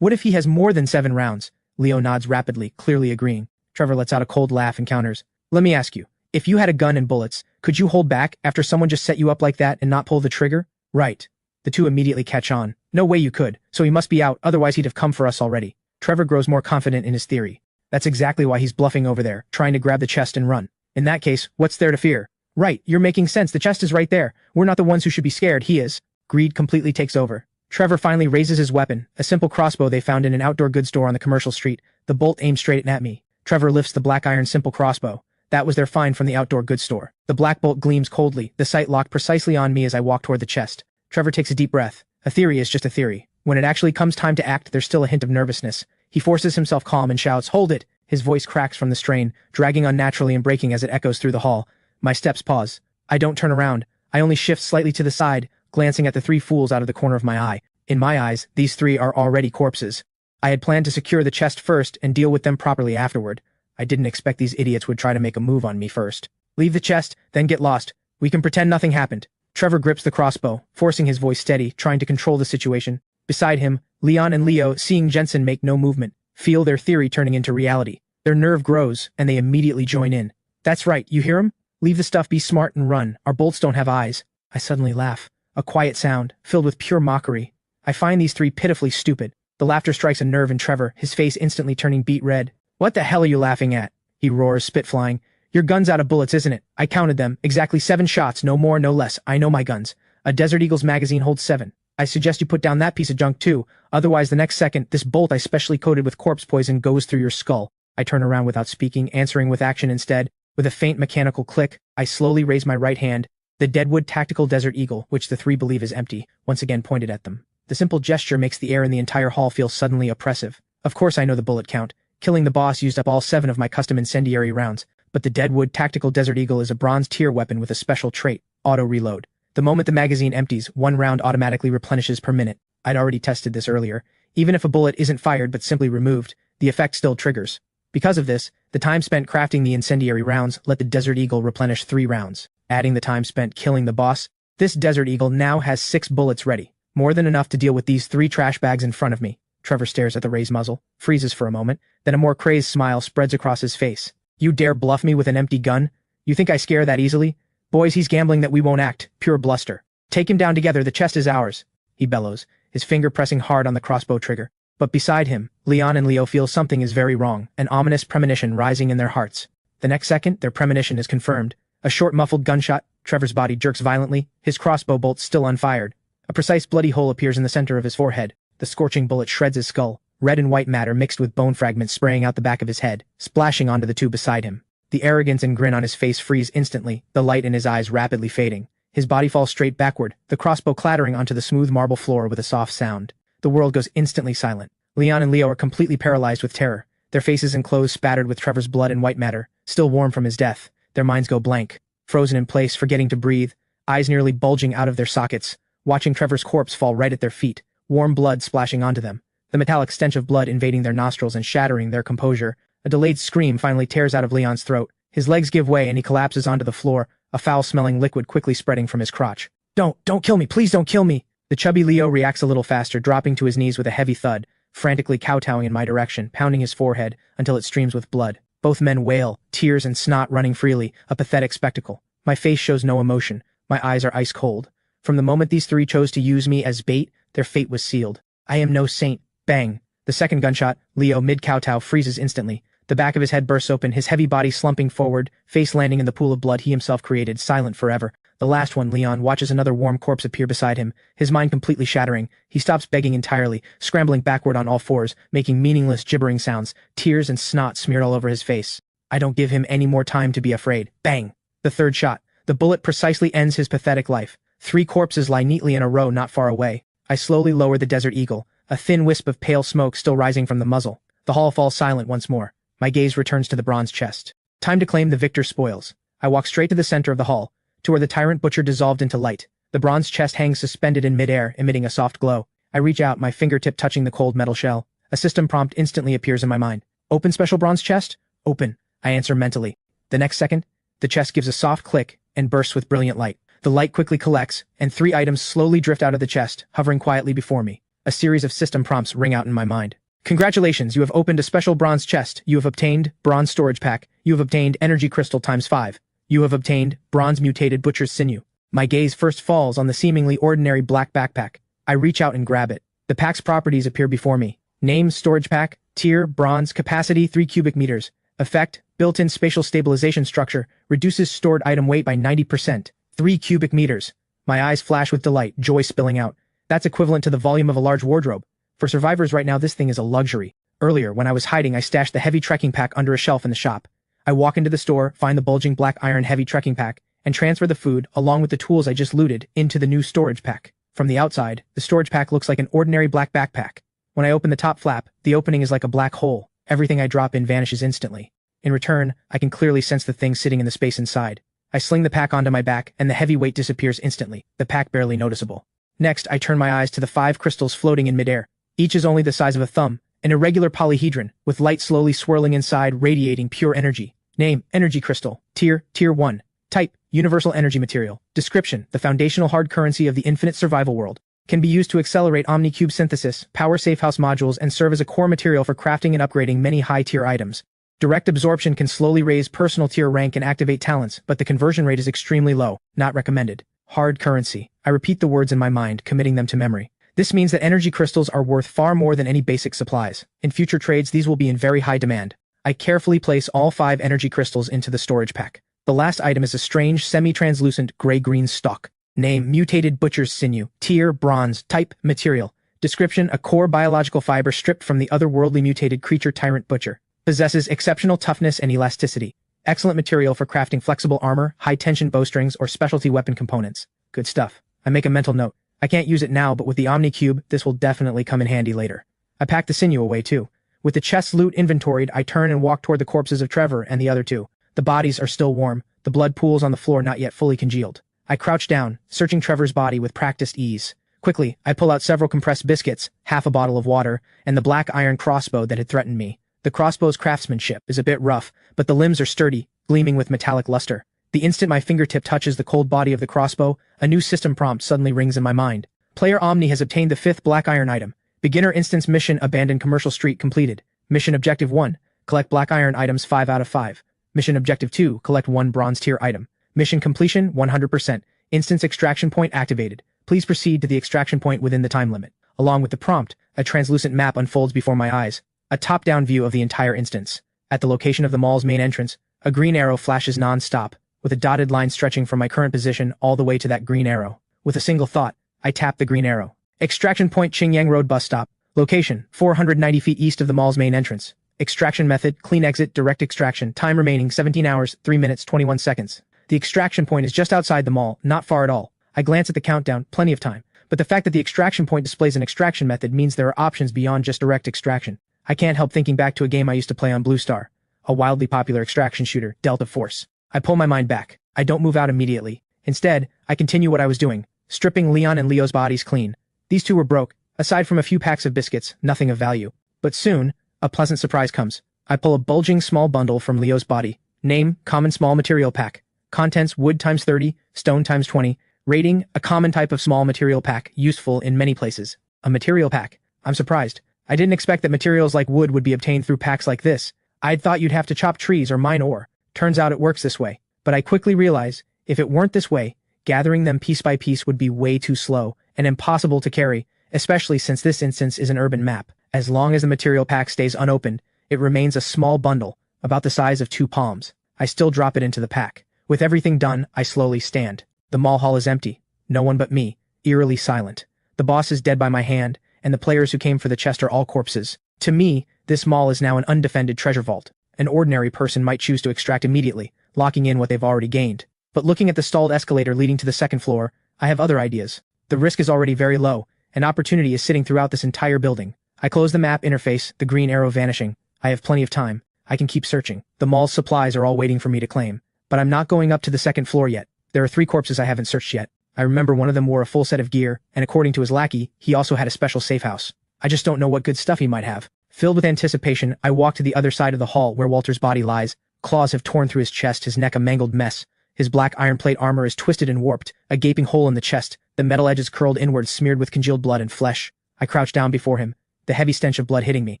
if he has more than 7 rounds? Leo nods rapidly, clearly agreeing. Trevor lets out a cold laugh and counters. Let me ask you, if you had a gun and bullets, could you hold back after someone just set you up like that and not pull the trigger? Right. The two immediately catch on. No way you could, so he must be out, otherwise he'd have come for us already. Trevor grows more confident in his theory. That's exactly why he's bluffing over there, trying to grab the chest and run. In that case, what's there to fear? Right, you're making sense, the chest is right there. We're not the ones who should be scared, he is. Greed completely takes over. Trevor finally raises his weapon, a simple crossbow they found in an outdoor goods store on the commercial street. The bolt aims straight at me. Trevor lifts the black iron simple crossbow. That was their find from the outdoor goods store. The black bolt gleams coldly, the sight locked precisely on me as I walk toward the chest. Trevor takes a deep breath. A theory is just a theory. When it actually comes time to act, there's still a hint of nervousness. He forces himself calm and shouts, "Hold it!" His voice cracks from the strain, dragging unnaturally and breaking as it echoes through the hall. My steps pause. I don't turn around. I only shift slightly to the side, glancing at the 3 fools out of the corner of my eye. In my eyes, these 3 are already corpses. I had planned to secure the chest first and deal with them properly afterward. I didn't expect these idiots would try to make a move on me first. Leave the chest, then get lost. We can pretend nothing happened. Trevor grips the crossbow, forcing his voice steady, trying to control the situation. Beside him, Leon and Leo, seeing Jensen make no movement, feel their theory turning into reality. Their nerve grows, and they immediately join in. That's right, you hear him? Leave the stuff, be smart and run. Our bolts don't have eyes. I suddenly laugh. A quiet sound, filled with pure mockery. I find these 3 pitifully stupid. The laughter strikes a nerve in Trevor, his face instantly turning beet red. What the hell are you laughing at? He roars, spit flying. Your gun's out of bullets, isn't it? I counted them. Exactly 7 shots, no more, no less. I know my guns. A Desert Eagle's magazine holds 7. I suggest you put down that piece of junk too. Otherwise, the next second, this bolt I specially coated with corpse poison goes through your skull. I turn around without speaking, answering with action instead. With a faint mechanical click, I slowly raise my right hand. The Deadwood Tactical Desert Eagle, which the 3 believe is empty, once again pointed at them. The simple gesture makes the air in the entire hall feel suddenly oppressive. Of course I know the bullet count. Killing the boss used up all 7 of my custom incendiary rounds, But the Deadwood Tactical Desert Eagle is a bronze tier weapon with a special trait, auto reload. The moment the magazine empties, 1 round automatically replenishes per minute. I'd already tested this earlier. Even if a bullet isn't fired but simply removed, the effect still triggers. Because of this, the time spent crafting the incendiary rounds let the Desert Eagle replenish 3 rounds. Adding the time spent killing the boss, this Desert Eagle now has 6 bullets ready, more than enough to deal with these 3 trash bags in front of me. Trevor stares at the raised muzzle, freezes for a moment, then a more crazed smile spreads across his face. You dare bluff me with an empty gun? You think I scare that easily? Boys, he's gambling that we won't act, pure bluster. Take him down together, the chest is ours, he bellows, his finger pressing hard on the crossbow trigger. But beside him, Leon and Leo feel something is very wrong, an ominous premonition rising in their hearts. The next second, their premonition is confirmed. A short muffled gunshot, Trevor's body jerks violently, his crossbow bolt still unfired. A precise bloody hole appears in the center of his forehead. The scorching bullet shreds his skull, red and white matter mixed with bone fragments spraying out the back of his head, splashing onto the 2 beside him. The arrogance and grin on his face freeze instantly, the light in his eyes rapidly fading. His body falls straight backward, the crossbow clattering onto the smooth marble floor with a soft sound. The world goes instantly silent. Leon and Leo are completely paralyzed with terror, their faces and clothes spattered with Trevor's blood and white matter, still warm from his death. Their minds go blank, frozen in place, forgetting to breathe, eyes nearly bulging out of their sockets, watching Trevor's corpse fall right at their feet, warm blood splashing onto them, the metallic stench of blood invading their nostrils and shattering their composure. A delayed scream finally tears out of Leon's throat. His legs give way and he collapses onto the floor, a foul-smelling liquid quickly spreading from his crotch. Don't kill me, please don't kill me! The chubby Leo reacts a little faster, dropping to his knees with a heavy thud, frantically kowtowing in my direction, pounding his forehead until it streams with blood. Both men wail, tears and snot running freely, a pathetic spectacle. My face shows no emotion, my eyes are ice cold. From the moment these 3 chose to use me as bait, their fate was sealed. I am no saint. Bang! The second gunshot, Leo mid-kowtow freezes instantly. The back of his head bursts open, his heavy body slumping forward, face landing in the pool of blood he himself created, silent forever. The last one, Leon, watches another warm corpse appear beside him, his mind completely shattering. He stops begging entirely, scrambling backward on all fours, making meaningless gibbering sounds, tears and snot smeared all over his face. I don't give him any more time to be afraid. Bang! The third shot. The bullet precisely ends his pathetic life. 3 corpses lie neatly in a row not far away. I slowly lower the Desert Eagle, a thin wisp of pale smoke still rising from the muzzle. The hall falls silent once more. My gaze returns to the bronze chest. Time to claim the victor's spoils. I walk straight to the center of the hall, to where the tyrant butcher dissolved into light. The bronze chest hangs suspended in midair, emitting a soft glow. I reach out, my fingertip touching the cold metal shell. A system prompt instantly appears in my mind. Open special bronze chest? Open, I answer mentally. The next second, the chest gives a soft click and bursts with brilliant light. The light quickly collects, and 3 items slowly drift out of the chest, hovering quietly before me. A series of system prompts ring out in my mind. Congratulations, you have opened a special bronze chest. You have obtained bronze storage pack. You have obtained energy crystal ×5. You have obtained bronze mutated butcher's sinew. My gaze first falls on the seemingly ordinary black backpack. I reach out and grab it. The pack's properties appear before me. Name, storage pack, tier, bronze, capacity 3 cubic meters. Effect, built-in spatial stabilization structure, reduces stored item weight by 90%. 3 cubic meters. My eyes flash with delight, joy spilling out. That's equivalent to the volume of a large wardrobe. For survivors right now, this thing is a luxury. Earlier, when I was hiding, I stashed the heavy trekking pack under a shelf in the shop. I walk into the store, find the bulging black iron heavy trekking pack, and transfer the food, along with the tools I just looted, into the new storage pack. From the outside, the storage pack looks like an ordinary black backpack. When I open the top flap, the opening is like a black hole. Everything I drop in vanishes instantly. In return, I can clearly sense the thing sitting in the space inside. I sling the pack onto my back, and the heavy weight disappears instantly, the pack barely noticeable. Next, I turn my eyes to the 5 crystals floating in midair. Each is only the size of a thumb, an irregular polyhedron, with light slowly swirling inside, radiating pure energy. Name, energy crystal. Tier 1. Type, universal energy material. Description, the foundational hard currency of the infinite survival world. Can be used to accelerate omni-cube synthesis, power safehouse modules, and serve as a core material for crafting and upgrading many high-tier items. Direct absorption can slowly raise personal tier rank and activate talents, but the conversion rate is extremely low, not recommended. Hard currency. I repeat the words in my mind, committing them to memory. This means that energy crystals are worth far more than any basic supplies. In future trades, these will be in very high demand. I carefully place all 5 energy crystals into the storage pack. The last item is a strange, semi-translucent gray-green stalk. Name, mutated butcher's sinew. Tier, bronze. Type, material. Description, a core biological fiber stripped from the otherworldly mutated creature tyrant butcher. Possesses exceptional toughness and elasticity. Excellent material for crafting flexible armor, high-tension bowstrings, or specialty weapon components. Good stuff. I make a mental note. I can't use it now, but with the Omni-Cube, this will definitely come in handy later. I pack the sinew away too. With the chest's loot inventoried, I turn and walk toward the corpses of Trevor and the other 2. The bodies are still warm, the blood pools on the floor not yet fully congealed. I crouch down, searching Trevor's body with practiced ease. Quickly, I pull out several compressed biscuits, half a bottle of water, and the black iron crossbow that had threatened me. The crossbow's craftsmanship is a bit rough, but the limbs are sturdy, gleaming with metallic luster. The instant my fingertip touches the cold body of the crossbow, a new system prompt suddenly rings in my mind. Player Omni has obtained the 5th black iron item. Beginner instance mission abandoned commercial street completed. Mission objective 1, collect black iron items 5 out of 5. Mission objective 2, collect 1 bronze tier item. Mission completion 100%. Instance extraction point activated. Please proceed to the extraction point within the time limit. Along with the prompt, a translucent map unfolds before my eyes. A top-down view of the entire instance. At the location of the mall's main entrance, a green arrow flashes non-stop, with a dotted line stretching from my current position all the way to that green arrow. With a single thought, I tap the green arrow. Extraction point Qingyang Road bus stop. Location, 490 feet east of the mall's main entrance. Extraction method, clean exit, direct extraction. Time remaining 17 hours, 3 minutes, 21 seconds. The extraction point is just outside the mall, not far at all. I glance at the countdown, plenty of time. But the fact that the extraction point displays an extraction method means there are options beyond just direct extraction. I can't help thinking back to a game I used to play on Blue Star, a wildly popular extraction shooter, Delta Force. I pull my mind back. I don't move out immediately. Instead, I continue what I was doing, stripping Leon and Leo's bodies clean. These two were broke. Aside from a few packs of biscuits, nothing of value. But soon, a pleasant surprise comes. I pull a bulging small bundle from Leo's body. Name, common small material pack. Contents, wood times 30, stone times 20. Rating, a common type of small material pack, useful in many places. A material pack. I'm surprised. I didn't expect that materials like wood would be obtained through packs like this. I'd thought you'd have to chop trees or mine ore. Turns out it works this way. But I quickly realize, if it weren't this way, gathering them piece by piece would be way too slow and impossible to carry, especially since this instance is an urban map. As long as the material pack stays unopened, it remains a small bundle, about the size of 2 palms. I still drop it into the pack. With everything done, I slowly stand. The mall hall is empty. No one but me, eerily silent. The boss is dead by my hand, and the players who came for the chest are all corpses. To me, this mall is now an undefended treasure vault. An ordinary person might choose to extract immediately, locking in what they've already gained. But looking at the stalled escalator leading to the 2nd floor, I have other ideas. The risk is already very low, and opportunity is sitting throughout this entire building. I close the map interface, the green arrow vanishing. I have plenty of time. I can keep searching. The mall's supplies are all waiting for me to claim. But I'm not going up to the 2nd floor yet. There are 3 corpses I haven't searched yet. I remember one of them wore a full set of gear, and according to his lackey, he also had a special safe house. I just don't know what good stuff he might have. Filled with anticipation, I walk to the other side of the hall where Walter's body lies. Claws have torn through his chest, his neck a mangled mess. His black iron plate armor is twisted and warped, a gaping hole in the chest, the metal edges curled inward smeared with congealed blood and flesh. I crouch down before him, the heavy stench of blood hitting me.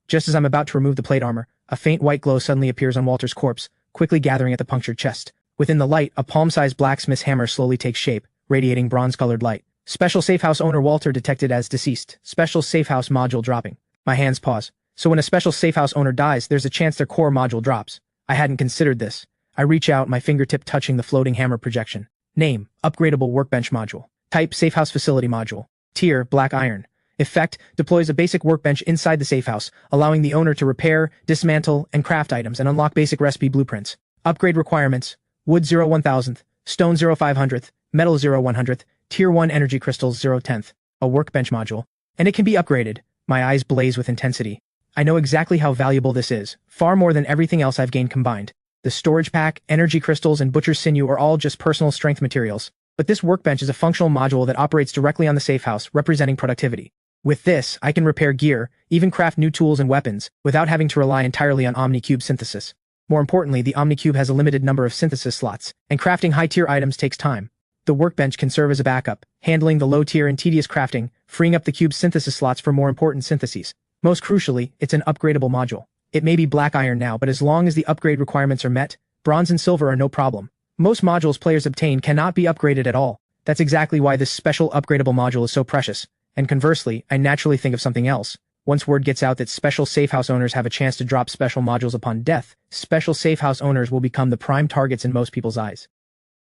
Just as I'm about to remove the plate armor, a faint white glow suddenly appears on Walter's corpse, quickly gathering at the punctured chest. Within the light, a palm-sized blacksmith's hammer slowly takes shape, radiating bronze-colored light. Special safe house owner Walter detected as deceased. Special safe house module dropping. My hands pause. So when a special safe house owner dies, there's a chance their core module drops. I hadn't considered this. I reach out, my fingertip touching the floating hammer projection. Name, upgradable workbench module. Type, safe house facility module. Tier, black iron. Effect, deploys a basic workbench inside the safe house, allowing the owner to repair, dismantle, and craft items and unlock basic recipe blueprints. Upgrade requirements. Wood 0/1000th, stone 0/500th, metal 0/100th, tier 1 energy crystals 0/10th, a workbench module. And it can be upgraded. My eyes blaze with intensity. I know exactly how valuable this is, far more than everything else I've gained combined. The storage pack, energy crystals, and butcher's sinew are all just personal strength materials. But this workbench is a functional module that operates directly on the safe house, representing productivity. With this, I can repair gear, even craft new tools and weapons, without having to rely entirely on Omnicube synthesis. More importantly, the Omnicube has a limited number of synthesis slots, and crafting high-tier items takes time. The workbench can serve as a backup, handling the low-tier and tedious crafting, freeing up the cube's synthesis slots for more important syntheses. Most crucially, it's an upgradable module. It may be black iron now, but as long as the upgrade requirements are met, bronze and silver are no problem. Most modules players obtain cannot be upgraded at all. That's exactly why this special upgradable module is so precious. And conversely, I naturally think of something else. Once word gets out that special safe house owners have a chance to drop special modules upon death, special safe house owners will become the prime targets in most people's eyes.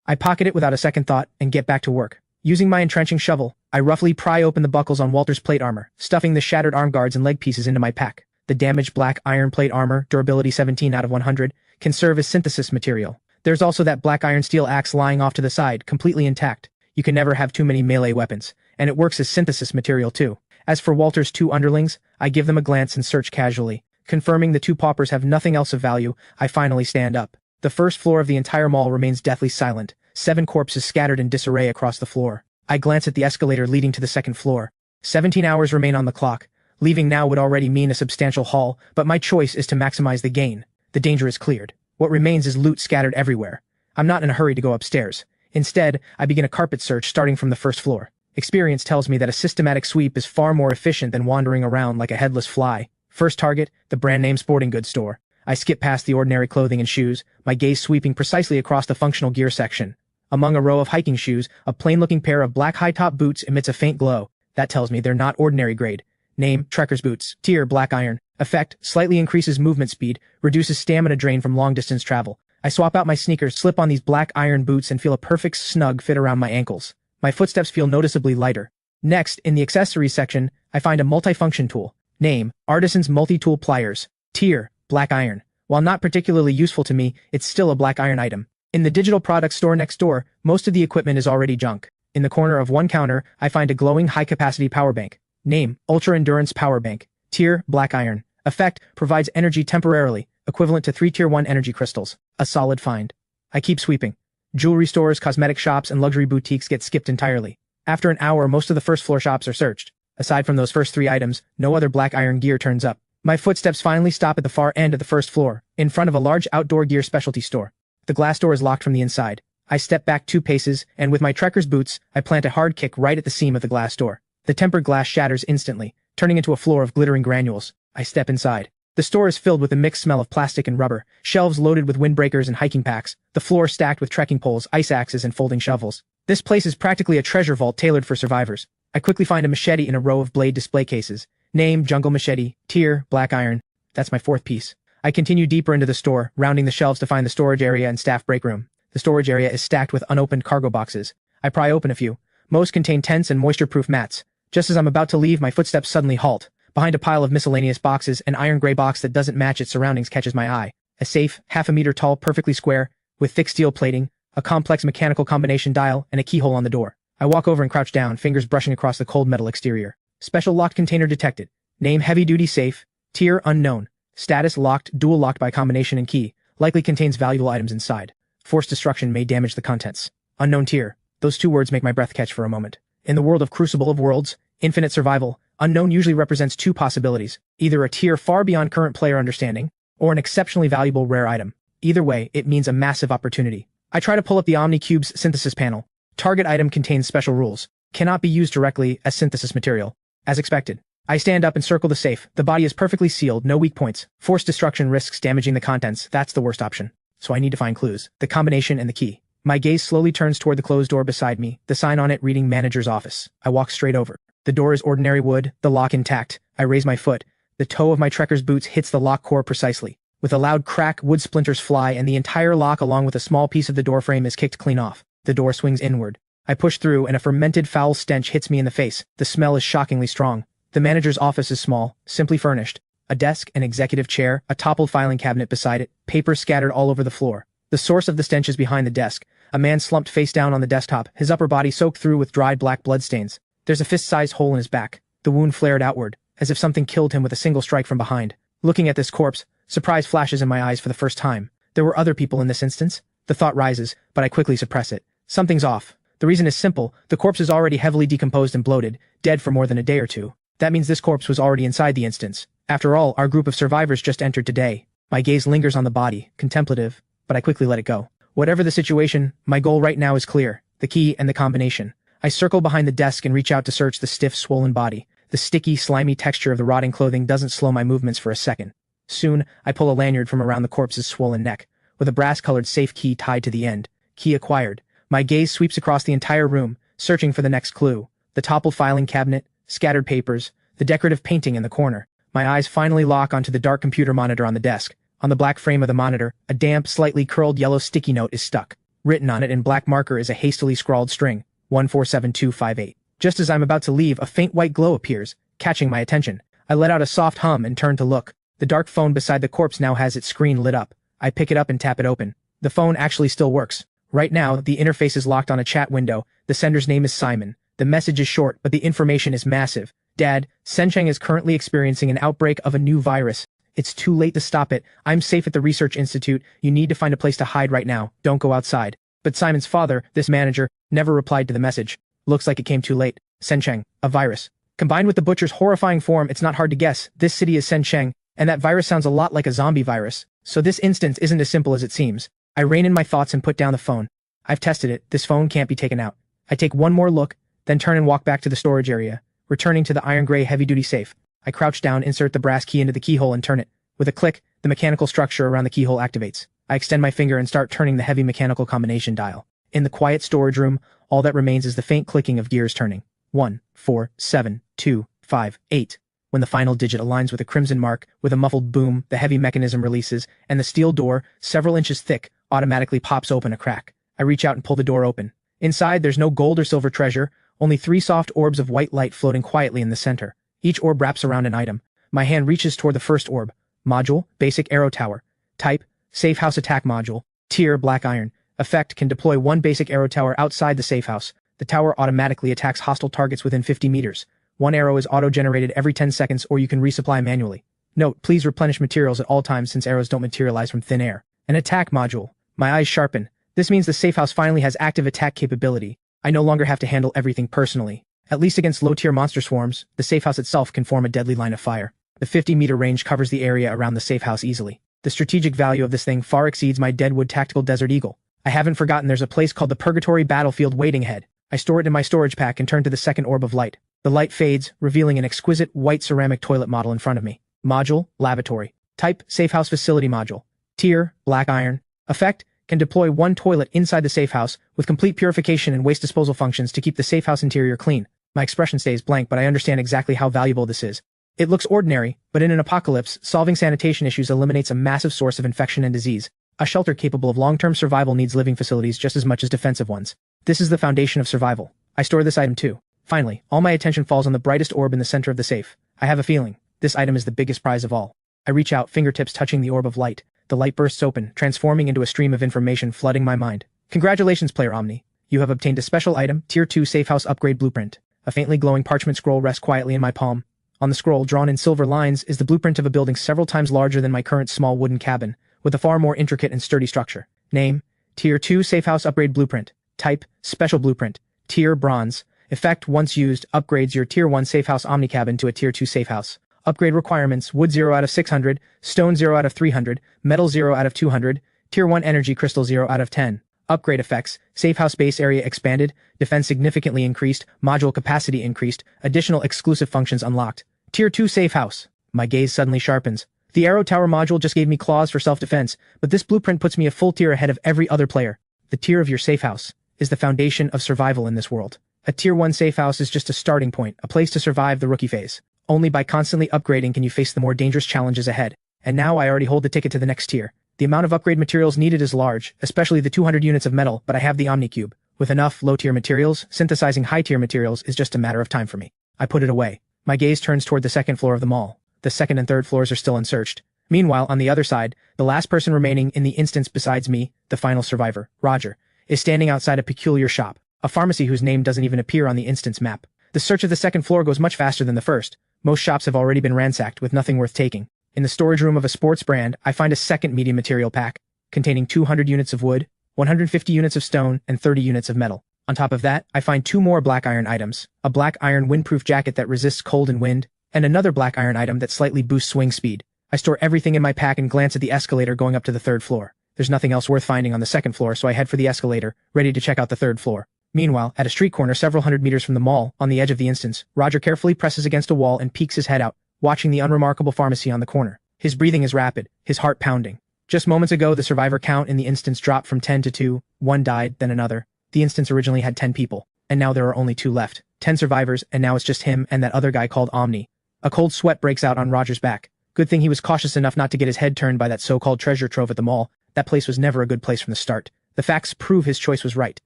I pocket it without a second thought and get back to work. Using my entrenching shovel, I roughly pry open the buckles on Walter's plate armor, stuffing the shattered arm guards and leg pieces into my pack. The damaged black iron plate armor, durability 17 out of 100, can serve as synthesis material. There's also that black iron steel axe lying off to the side, completely intact. You can never have too many melee weapons, and it works as synthesis material too. As for Walter's 2 underlings, I give them a glance and search casually. Confirming the 2 paupers have nothing else of value, I finally stand up. The first floor of the entire mall remains deathly silent, 7 corpses scattered in disarray across the floor. I glance at the escalator leading to the second floor. 17 hours remain on the clock. Leaving now would already mean a substantial haul, but my choice is to maximize the gain. The danger is cleared. What remains is loot scattered everywhere. I'm not in a hurry to go upstairs. Instead, I begin a carpet search starting from the first floor. Experience tells me that a systematic sweep is far more efficient than wandering around like a headless fly. First target, the brand name sporting goods store. I skip past the ordinary clothing and shoes, my gaze sweeping precisely across the functional gear section. Among a row of hiking shoes, a plain-looking pair of black high-top boots emits a faint glow. That tells me they're not ordinary grade. Name, treacherous boots. Tier, black iron. Effect, slightly increases movement speed, reduces stamina drain from long-distance travel. I swap out my sneakers, slip on these black iron boots, and feel a perfect snug fit around my ankles. My footsteps feel noticeably lighter. Next, in the accessories section, I find a multifunction tool. Name, Artisan's Multi-Tool Pliers. Tier, black iron. While not particularly useful to me, it's still a black iron item. In the digital products store next door, most of the equipment is already junk. In the corner of one counter, I find a glowing high-capacity power bank. Name, Ultra Endurance Power Bank. Tier, black iron. Effect, provides energy temporarily, equivalent to 3 Tier 1 energy crystals. A solid find. I keep sweeping. Jewelry stores, cosmetic shops, and luxury boutiques get skipped entirely. After an hour, most of the first floor shops are searched. Aside from those first 3 items, no other black iron gear turns up. My footsteps finally stop at the far end of the first floor, in front of a large outdoor gear specialty store. The glass door is locked from the inside. I step back 2 paces, and with my trekker's boots, I plant a hard kick right at the seam of the glass door. The tempered glass shatters instantly, turning into a floor of glittering granules. I step inside. The store is filled with a mixed smell of plastic and rubber, shelves loaded with windbreakers and hiking packs, the floor stacked with trekking poles, ice axes, and folding shovels. This place is practically a treasure vault tailored for survivors. I quickly find a machete in a row of blade display cases. Name, Jungle Machete. Tier, black iron. That's my 4th piece. I continue deeper into the store, rounding the shelves to find the storage area and staff break room. The storage area is stacked with unopened cargo boxes. I pry open a few. Most contain tents and moisture-proof mats. Just as I'm about to leave, my footsteps suddenly halt. Behind a pile of miscellaneous boxes, an iron gray box that doesn't match its surroundings catches my eye. A safe, half a meter tall, perfectly square, with thick steel plating, a complex mechanical combination dial, and a keyhole on the door. I walk over and crouch down, fingers brushing across the cold metal exterior. Special locked container detected. Name, heavy-duty safe. Tier, unknown. Status, locked, dual locked by combination and key. Likely contains valuable items inside. Forced destruction may damage the contents. Unknown tier. Those 2 words make my breath catch for a moment. In the world of Crucible of Worlds, infinite survival, unknown usually represents 2 possibilities. Either a tier far beyond current player understanding, or an exceptionally valuable rare item. Either way, it means a massive opportunity. I try to pull up the OmniCube's synthesis panel. Target item contains special rules. Cannot be used directly as synthesis material. As expected. I stand up and circle the safe. The body is perfectly sealed, no weak points. Forced destruction risks damaging the contents. That's the worst option. So I need to find clues. The combination and the key. My gaze slowly turns toward the closed door beside me, the sign on it reading manager's office. I walk straight over. The door is ordinary wood, the lock intact. I raise my foot. The toe of my trekker's boots hits the lock core precisely. With a loud crack, wood splinters fly and the entire lock along with a small piece of the door frame is kicked clean off. The door swings inward. I push through and a fermented foul stench hits me in the face. The smell is shockingly strong. The manager's office is small, simply furnished. A desk, an executive chair, a toppled filing cabinet beside it, papers scattered all over the floor. The source of the stench is behind the desk. A man slumped face down on the desktop, his upper body soaked through with dried black bloodstains. There's a fist-sized hole in his back. The wound flared outward, as if something killed him with a single strike from behind. Looking at this corpse, surprise flashes in my eyes for the first time. There were other people in this instance. The thought rises, but I quickly suppress it. Something's off. The reason is simple. The corpse is already heavily decomposed and bloated, dead for more than a day or 2. That means this corpse was already inside the instance. After all, our group of survivors just entered today. My gaze lingers on the body, contemplative, but I quickly let it go. Whatever the situation, my goal right now is clear. The key and the combination. I circle behind the desk and reach out to search the stiff, swollen body. The sticky, slimy texture of the rotting clothing doesn't slow my movements for a second. Soon, I pull a lanyard from around the corpse's swollen neck, with a brass-colored safe key tied to the end. Key acquired. My gaze sweeps across the entire room, searching for the next clue. The toppled filing cabinet, scattered papers, the decorative painting in the corner. My eyes finally lock onto the dark computer monitor on the desk. On the black frame of the monitor, a damp, slightly curled yellow sticky note is stuck. Written on it in black marker is a hastily scrawled string, 147258. Just as I'm about to leave, a faint white glow appears, catching my attention. I let out a soft hum and turn to look. The dark phone beside the corpse now has its screen lit up. I pick it up and tap it open. The phone actually still works. Right now, the interface is locked on a chat window. The sender's name is Simon. The message is short, but the information is massive. Dad, Sencheng is currently experiencing an outbreak of a new virus. It's too late to stop it. I'm safe at the research institute. You need to find a place to hide right now. Don't go outside. But Simon's father, this manager, never replied to the message. Looks like it came too late. Sencheng, a virus. Combined with the butcher's horrifying form, it's not hard to guess. This city is Sencheng, and that virus sounds a lot like a zombie virus. So this instance isn't as simple as it seems. I rein in my thoughts and put down the phone. I've tested it. This phone can't be taken out. I take one more look, then turn and walk back to the storage area, returning to the iron gray heavy-duty safe. I crouch down, insert the brass key into the keyhole and turn it. With a click, the mechanical structure around the keyhole activates. I extend my finger and start turning the heavy mechanical combination dial. In the quiet storage room, all that remains is the faint clicking of gears turning. 1, 4, 7, 2, 5, 8. When the final digit aligns with a crimson mark, with a muffled boom, the heavy mechanism releases, and the steel door, several inches thick, automatically pops open a crack. I reach out and pull the door open. Inside, there's no gold or silver treasure, only 3 soft orbs of white light floating quietly in the center. Each orb wraps around an item. My hand reaches toward the first orb. Module, basic arrow tower. Type, safe house attack module. Tier, black iron. Effect, can deploy 1 basic arrow tower outside the safe house. The tower automatically attacks hostile targets within 50 meters. 1 arrow is auto-generated every 10 seconds, or you can resupply manually. Note, please replenish materials at all times since arrows don't materialize from thin air. An attack module. My eyes sharpen. This means the safe house finally has active attack capability. I no longer have to handle everything personally. At least against low-tier monster swarms, the safe house itself can form a deadly line of fire. The 50-meter range covers the area around the safe house easily. The strategic value of this thing far exceeds my Deadwood Tactical Desert Eagle. I haven't forgotten there's a place called the Purgatory Battlefield waiting ahead. I store it in my storage pack and turn to the second orb of light. The light fades, revealing an exquisite white ceramic toilet model in front of me. Module, lavatory. Type, safe house facility module. Tier, black iron. Effect, can deploy 1 toilet inside the safe house with complete purification and waste disposal functions to keep the safe house interior clean. My expression stays blank, but I understand exactly how valuable this is. It looks ordinary, but in an apocalypse, solving sanitation issues eliminates a massive source of infection and disease. A shelter capable of long-term survival needs living facilities just as much as defensive ones. This is the foundation of survival. I store this item too. Finally, all my attention falls on the brightest orb in the center of the safe. I have a feeling. This item is the biggest prize of all. I reach out, fingertips touching the orb of light. The light bursts open, transforming into a stream of information flooding my mind. Congratulations, Player Omni. You have obtained a special item, Tier 2 Safe House Upgrade Blueprint. A faintly glowing parchment scroll rests quietly in my palm. On the scroll, drawn in silver lines, is the blueprint of a building several times larger than my current small wooden cabin, with a far more intricate and sturdy structure. Name, Tier 2 Safe House Upgrade Blueprint. Type, Special Blueprint. Tier, Bronze. Effect, once used, upgrades your Tier 1 Safe House Omni Cabin to a Tier 2 Safe House. Upgrade requirements, wood 0 out of 600, stone 0 out of 300, metal 0 out of 200, Tier 1 energy crystal 0 out of 10. Upgrade effects, safe house base area expanded, defense significantly increased, module capacity increased, additional exclusive functions unlocked. Tier 2 safe house. My gaze suddenly sharpens. The arrow tower module just gave me claws for self-defense, but this blueprint puts me a full tier ahead of every other player. The tier of your safe house is the foundation of survival in this world. A Tier 1 safe house is just a starting point, a place to survive the rookie phase. Only by constantly upgrading can you face the more dangerous challenges ahead. And now I already hold the ticket to the next tier. The amount of upgrade materials needed is large, especially the 200 units of metal, but I have the Omnicube. With enough low-tier materials, synthesizing high-tier materials is just a matter of time for me. I put it away. My gaze turns toward the second floor of the mall. The second and third floors are still unsearched. Meanwhile, on the other side, the last person remaining in the instance besides me, the final survivor, Roger, is standing outside a peculiar shop, a pharmacy whose name doesn't even appear on the instance map. The search of the second floor goes much faster than the first. Most shops have already been ransacked with nothing worth taking. In the storage room of a sports brand, I find a second medium material pack, containing 200 units of wood, 150 units of stone, and 30 units of metal. On top of that, I find 2 more black iron items, a black iron windproof jacket that resists cold and wind, and another black iron item that slightly boosts swing speed. I store everything in my pack and glance at the escalator going up to the third floor. There's nothing else worth finding on the second floor, so I head for the escalator, ready to check out the third floor. Meanwhile, at a street corner several hundred meters from the mall, on the edge of the instance, Roger carefully presses against a wall and peeks his head out, watching the unremarkable pharmacy on the corner. His breathing is rapid, his heart pounding. Just moments ago, the survivor count in the instance dropped from 10 to 2, one died, then another. The instance originally had 10 people, and now there are only 2 left. 10 survivors, and now it's just him and that other guy called Omni. A cold sweat breaks out on Roger's back. Good thing he was cautious enough not to get his head turned by that so-called treasure trove at the mall. That place was never a good place from the start. The facts prove his choice was right.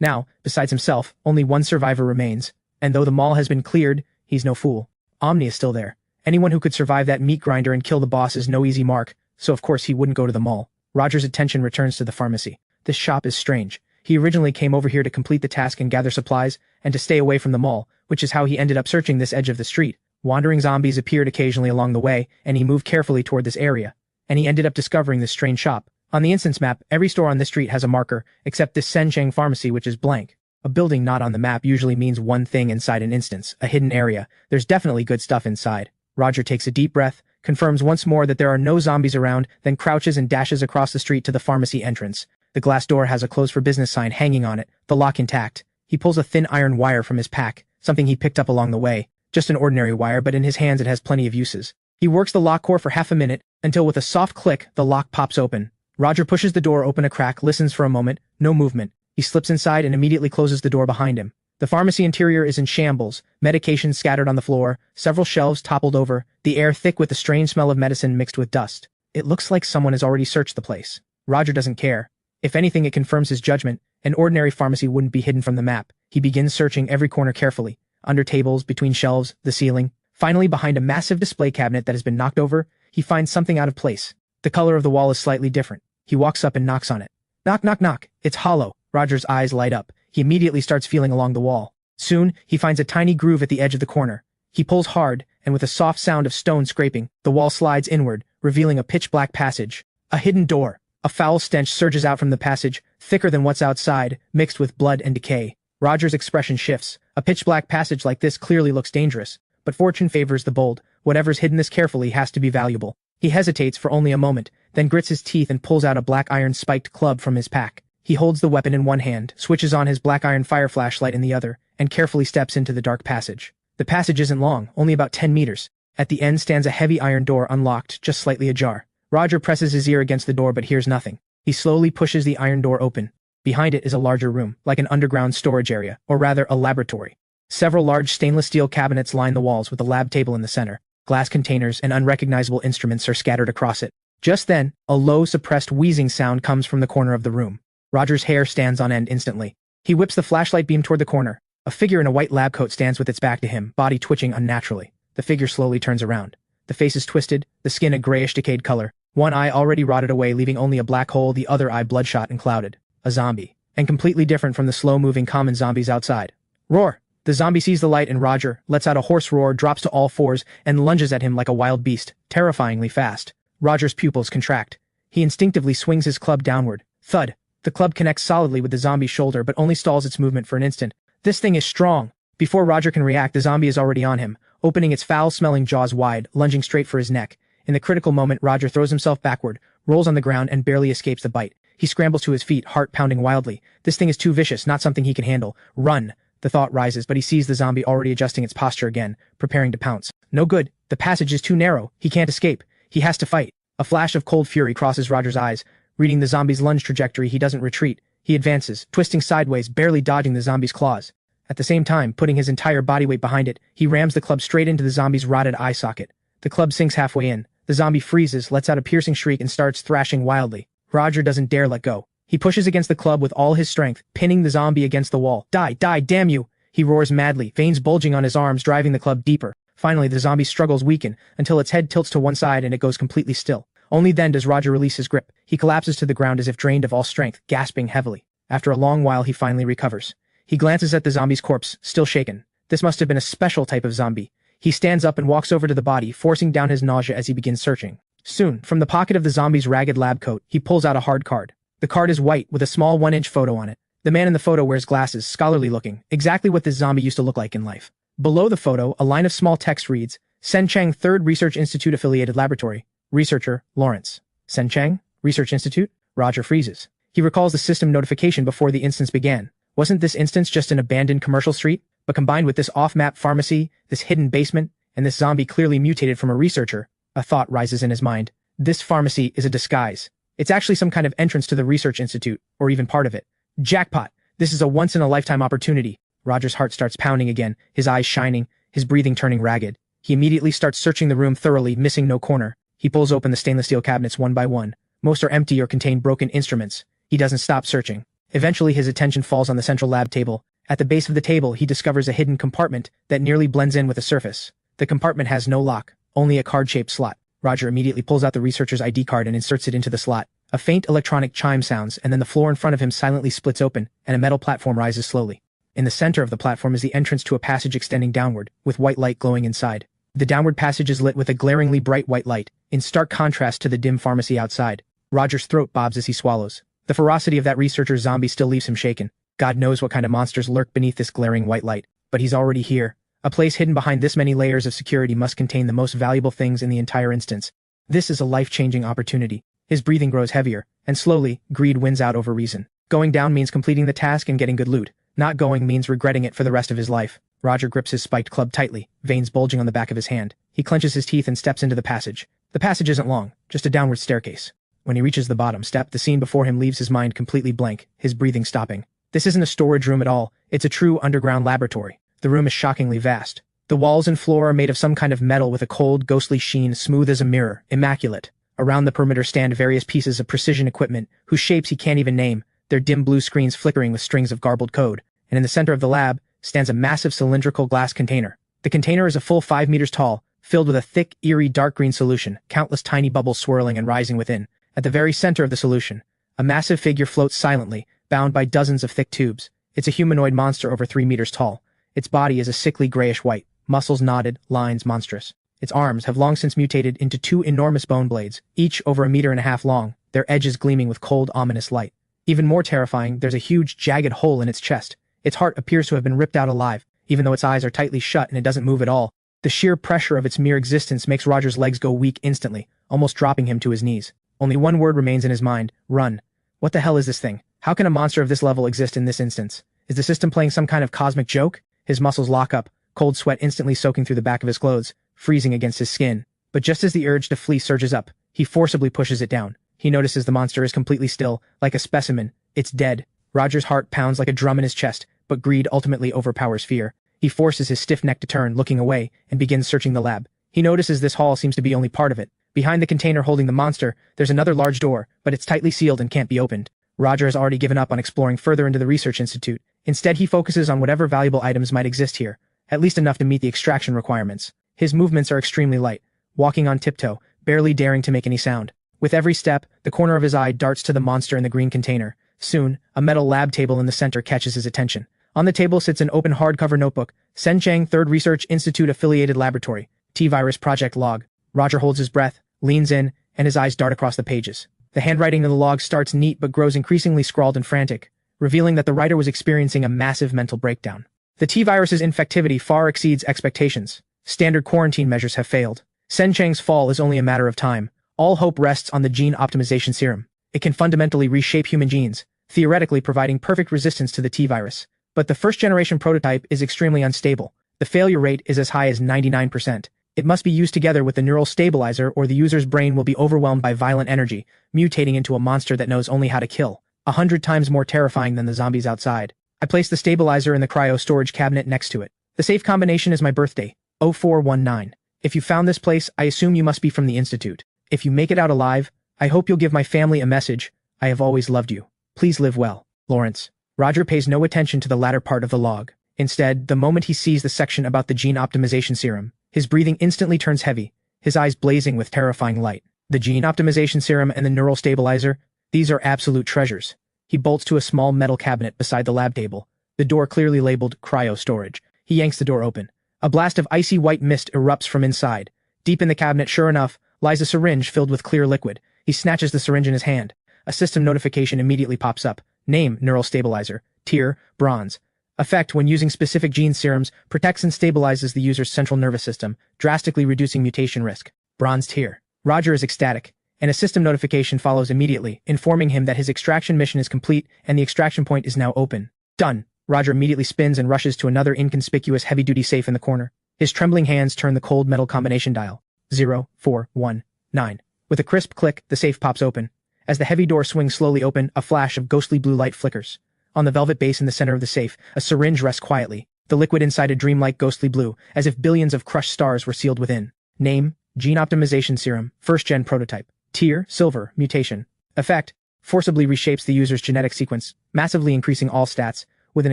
Now, besides himself, only 1 survivor remains, and though the mall has been cleared, he's no fool. Omni is still there. Anyone who could survive that meat grinder and kill the boss is no easy mark, so of course he wouldn't go to the mall. Roger's attention returns to the pharmacy. This shop is strange. He originally came over here to complete the task and gather supplies, and to stay away from the mall, which is how he ended up searching this edge of the street. Wandering zombies appeared occasionally along the way, and he moved carefully toward this area. And he ended up discovering this strange shop. On the instance map, every store on this street has a marker, except this Sencheng pharmacy, which is blank. A building not on the map usually means one thing inside an instance, a hidden area. There's definitely good stuff inside. Roger takes a deep breath, confirms once more that there are no zombies around, then crouches and dashes across the street to the pharmacy entrance. The glass door has a closed for business sign hanging on it, the lock intact. He pulls a thin iron wire from his pack, something he picked up along the way. Just an ordinary wire, but in his hands it has plenty of uses. He works the lock core for half a minute, until with a soft click, the lock pops open. Roger pushes the door open a crack, listens for a moment, no movement. He slips inside and immediately closes the door behind him. The pharmacy interior is in shambles, medications scattered on the floor, several shelves toppled over, the air thick with the strange smell of medicine mixed with dust. It looks like someone has already searched the place. Roger doesn't care. If anything, it confirms his judgment. An ordinary pharmacy wouldn't be hidden from the map. He begins searching every corner carefully. Under tables, between shelves, the ceiling. Finally, behind a massive display cabinet that has been knocked over, he finds something out of place. The color of the wall is slightly different. He walks up and knocks on it. Knock, knock, knock. It's hollow. Roger's eyes light up. He immediately starts feeling along the wall. Soon, he finds a tiny groove at the edge of the corner. He pulls hard, and with a soft sound of stone scraping, the wall slides inward, revealing a pitch-black passage. A hidden door. A foul stench surges out from the passage, thicker than what's outside, mixed with blood and decay. Roger's expression shifts. A pitch-black passage like this clearly looks dangerous, but fortune favors the bold. Whatever's hidden this carefully has to be valuable. He hesitates for only a moment, then grits his teeth and pulls out a black iron-spiked club from his pack. He holds the weapon in one hand, switches on his black iron fire flashlight in the other, and carefully steps into the dark passage. The passage isn't long, only about 10 meters. At the end stands a heavy iron door unlocked, just slightly ajar. Roger presses his ear against the door but hears nothing. He slowly pushes the iron door open. Behind it is a larger room, like an underground storage area, or rather a laboratory. Several large stainless steel cabinets line the walls with a lab table in the center. Glass containers and unrecognizable instruments are scattered across it. Just then, a low, suppressed wheezing sound comes from the corner of the room. Roger's hair stands on end instantly. He whips the flashlight beam toward the corner. A figure in a white lab coat stands with its back to him, body twitching unnaturally. The figure slowly turns around. The face is twisted, the skin a grayish decayed color. One eye already rotted away, leaving only a black hole, the other eye bloodshot and clouded. A zombie. And completely different from the slow-moving common zombies outside. Roar! The zombie sees the light and Roger lets out a hoarse roar, drops to all fours, and lunges at him like a wild beast, terrifyingly fast. Roger's pupils contract. He instinctively swings his club downward. Thud. The club connects solidly with the zombie's shoulder but only stalls its movement for an instant. This thing is strong. Before Roger can react, the zombie is already on him, opening its foul-smelling jaws wide, lunging straight for his neck. In the critical moment, Roger throws himself backward, rolls on the ground, and barely escapes the bite. He scrambles to his feet, heart pounding wildly. This thing is too vicious, not something he can handle. Run! The thought rises, but he sees the zombie already adjusting its posture again, preparing to pounce. No good. The passage is too narrow. He can't escape. He has to fight. A flash of cold fury crosses Roger's eyes. Reading the zombie's lunge trajectory, he doesn't retreat. He advances, twisting sideways, barely dodging the zombie's claws. At the same time, putting his entire body weight behind it, he rams the club straight into the zombie's rotted eye socket. The club sinks halfway in. The zombie freezes, lets out a piercing shriek, and starts thrashing wildly. Roger doesn't dare let go. He pushes against the club with all his strength, pinning the zombie against the wall. Die, die, damn you! He roars madly, veins bulging on his arms, driving the club deeper. Finally, the zombie's struggles weaken, until its head tilts to one side and it goes completely still. Only then does Roger release his grip. He collapses to the ground as if drained of all strength, gasping heavily. After a long while, he finally recovers. He glances at the zombie's corpse, still shaken. This must have been a special type of zombie. He stands up and walks over to the body, forcing down his nausea as he begins searching. Soon, from the pocket of the zombie's ragged lab coat, he pulls out a hard card. The card is white, with a small 1-inch photo on it. The man in the photo wears glasses, scholarly looking, exactly what this zombie used to look like in life. Below the photo, a line of small text reads, Sencheng 3rd Research Institute Affiliated Laboratory. Researcher, Lawrence. Sencheng? Research Institute? Roger freezes. He recalls the system notification before the instance began. Wasn't this instance just an abandoned commercial street? But combined with this off-map pharmacy, this hidden basement, and this zombie clearly mutated from a researcher, a thought rises in his mind. This pharmacy is a disguise. It's actually some kind of entrance to the research institute, or even part of it. Jackpot! This is a once-in-a-lifetime opportunity. Roger's heart starts pounding again, his eyes shining, his breathing turning ragged. He immediately starts searching the room thoroughly, missing no corner. He pulls open the stainless steel cabinets one by one. Most are empty or contain broken instruments. He doesn't stop searching. Eventually his attention falls on the central lab table. At the base of the table, he discovers a hidden compartment that nearly blends in with the surface. The compartment has no lock, only a card-shaped slot. Roger immediately pulls out the researcher's ID card and inserts it into the slot. A faint electronic chime sounds, and then the floor in front of him silently splits open, and a metal platform rises slowly. In the center of the platform is the entrance to a passage extending downward, with white light glowing inside. The downward passage is lit with a glaringly bright white light, in stark contrast to the dim pharmacy outside. Roger's throat bobs as he swallows. The ferocity of that researcher's zombie still leaves him shaken. God knows what kind of monsters lurk beneath this glaring white light. But he's already here. A place hidden behind this many layers of security must contain the most valuable things in the entire instance. This is a life-changing opportunity. His breathing grows heavier, and slowly, greed wins out over reason. Going down means completing the task and getting good loot. Not going means regretting it for the rest of his life. Roger grips his spiked club tightly, veins bulging on the back of his hand. He clenches his teeth and steps into the passage. The passage isn't long, just a downward staircase. When he reaches the bottom step, the scene before him leaves his mind completely blank, his breathing stopping. This isn't a storage room at all, it's a true underground laboratory. The room is shockingly vast. The walls and floor are made of some kind of metal with a cold, ghostly sheen smooth as a mirror, immaculate. Around the perimeter stand various pieces of precision equipment, whose shapes he can't even name, their dim blue screens flickering with strings of garbled code. And in the center of the lab stands a massive cylindrical glass container. The container is a full 5 meters tall, filled with a thick, eerie dark green solution, countless tiny bubbles swirling and rising within. At the very center of the solution, a massive figure floats silently, bound by dozens of thick tubes. It's a humanoid monster over 3 meters tall. Its body is a sickly grayish white, muscles knotted, lines monstrous. Its arms have long since mutated into 2 enormous bone blades, each over 1.5 meters long, their edges gleaming with cold, ominous light. Even more terrifying, there's a huge, jagged hole in its chest. Its heart appears to have been ripped out alive, even though its eyes are tightly shut and it doesn't move at all. The sheer pressure of its mere existence makes Roger's legs go weak instantly, almost dropping him to his knees. Only one word remains in his mind: run. What the hell is this thing? How can a monster of this level exist in this instance? Is the system playing some kind of cosmic joke? His muscles lock up, cold sweat instantly soaking through the back of his clothes, freezing against his skin. But just as the urge to flee surges up, he forcibly pushes it down. He notices the monster is completely still, like a specimen. It's dead. Roger's heart pounds like a drum in his chest, but greed ultimately overpowers fear. He forces his stiff neck to turn, looking away, and begins searching the lab. He notices this hall seems to be only part of it. Behind the container holding the monster, there's another large door, but it's tightly sealed and can't be opened. Roger has already given up on exploring further into the research institute. Instead, he focuses on whatever valuable items might exist here, at least enough to meet the extraction requirements. His movements are extremely light, walking on tiptoe, barely daring to make any sound. With every step, the corner of his eye darts to the monster in the green container. Soon, a metal lab table in the center catches his attention. On the table sits an open hardcover notebook, Sencheng 3rd Research Institute Affiliated Laboratory, T-Virus Project Log. Roger holds his breath, leans in, and his eyes dart across the pages. The handwriting in the log starts neat but grows increasingly scrawled and frantic, revealing that the writer was experiencing a massive mental breakdown. The T-Virus's infectivity far exceeds expectations. Standard quarantine measures have failed. Sencheng's fall is only a matter of time. All hope rests on the gene optimization serum. It can fundamentally reshape human genes, theoretically providing perfect resistance to the T-Virus. But the first-generation prototype is extremely unstable. The failure rate is as high as 99%. It must be used together with the neural stabilizer or the user's brain will be overwhelmed by violent energy, mutating into a monster that knows only how to kill. 100 times more terrifying than the zombies outside. I place the stabilizer in the cryo storage cabinet next to it. The safe combination is my birthday, 0419. If you found this place, I assume you must be from the Institute. If you make it out alive, I hope you'll give my family a message. I have always loved you. Please live well, Lawrence. Roger pays no attention to the latter part of the log. Instead, the moment he sees the section about the gene optimization serum, his breathing instantly turns heavy, his eyes blazing with terrifying light. The gene optimization serum and the neural stabilizer, these are absolute treasures. He bolts to a small metal cabinet beside the lab table, the door clearly labeled cryo storage. He yanks the door open. A blast of icy white mist erupts from inside. Deep in the cabinet, sure enough, lies a syringe filled with clear liquid. He snatches the syringe in his hand. A system notification immediately pops up. Name, neural stabilizer. Tier, bronze. Effect, when using specific gene serums, protects and stabilizes the user's central nervous system, drastically reducing mutation risk. Bronze tier. Roger is ecstatic, and a system notification follows immediately, informing him that his extraction mission is complete and the extraction point is now open. Done. Roger immediately spins and rushes to another inconspicuous heavy-duty safe in the corner. His trembling hands turn the cold metal combination dial. 0419. With a crisp click, the safe pops open. As the heavy door swings slowly open, a flash of ghostly blue light flickers. On the velvet base in the center of the safe, a syringe rests quietly, the liquid inside a dreamlike ghostly blue, as if billions of crushed stars were sealed within. Name, Gene Optimization Serum, 1st-gen prototype. Tier, silver, mutation. Effect, forcibly reshapes the user's genetic sequence, massively increasing all stats, with an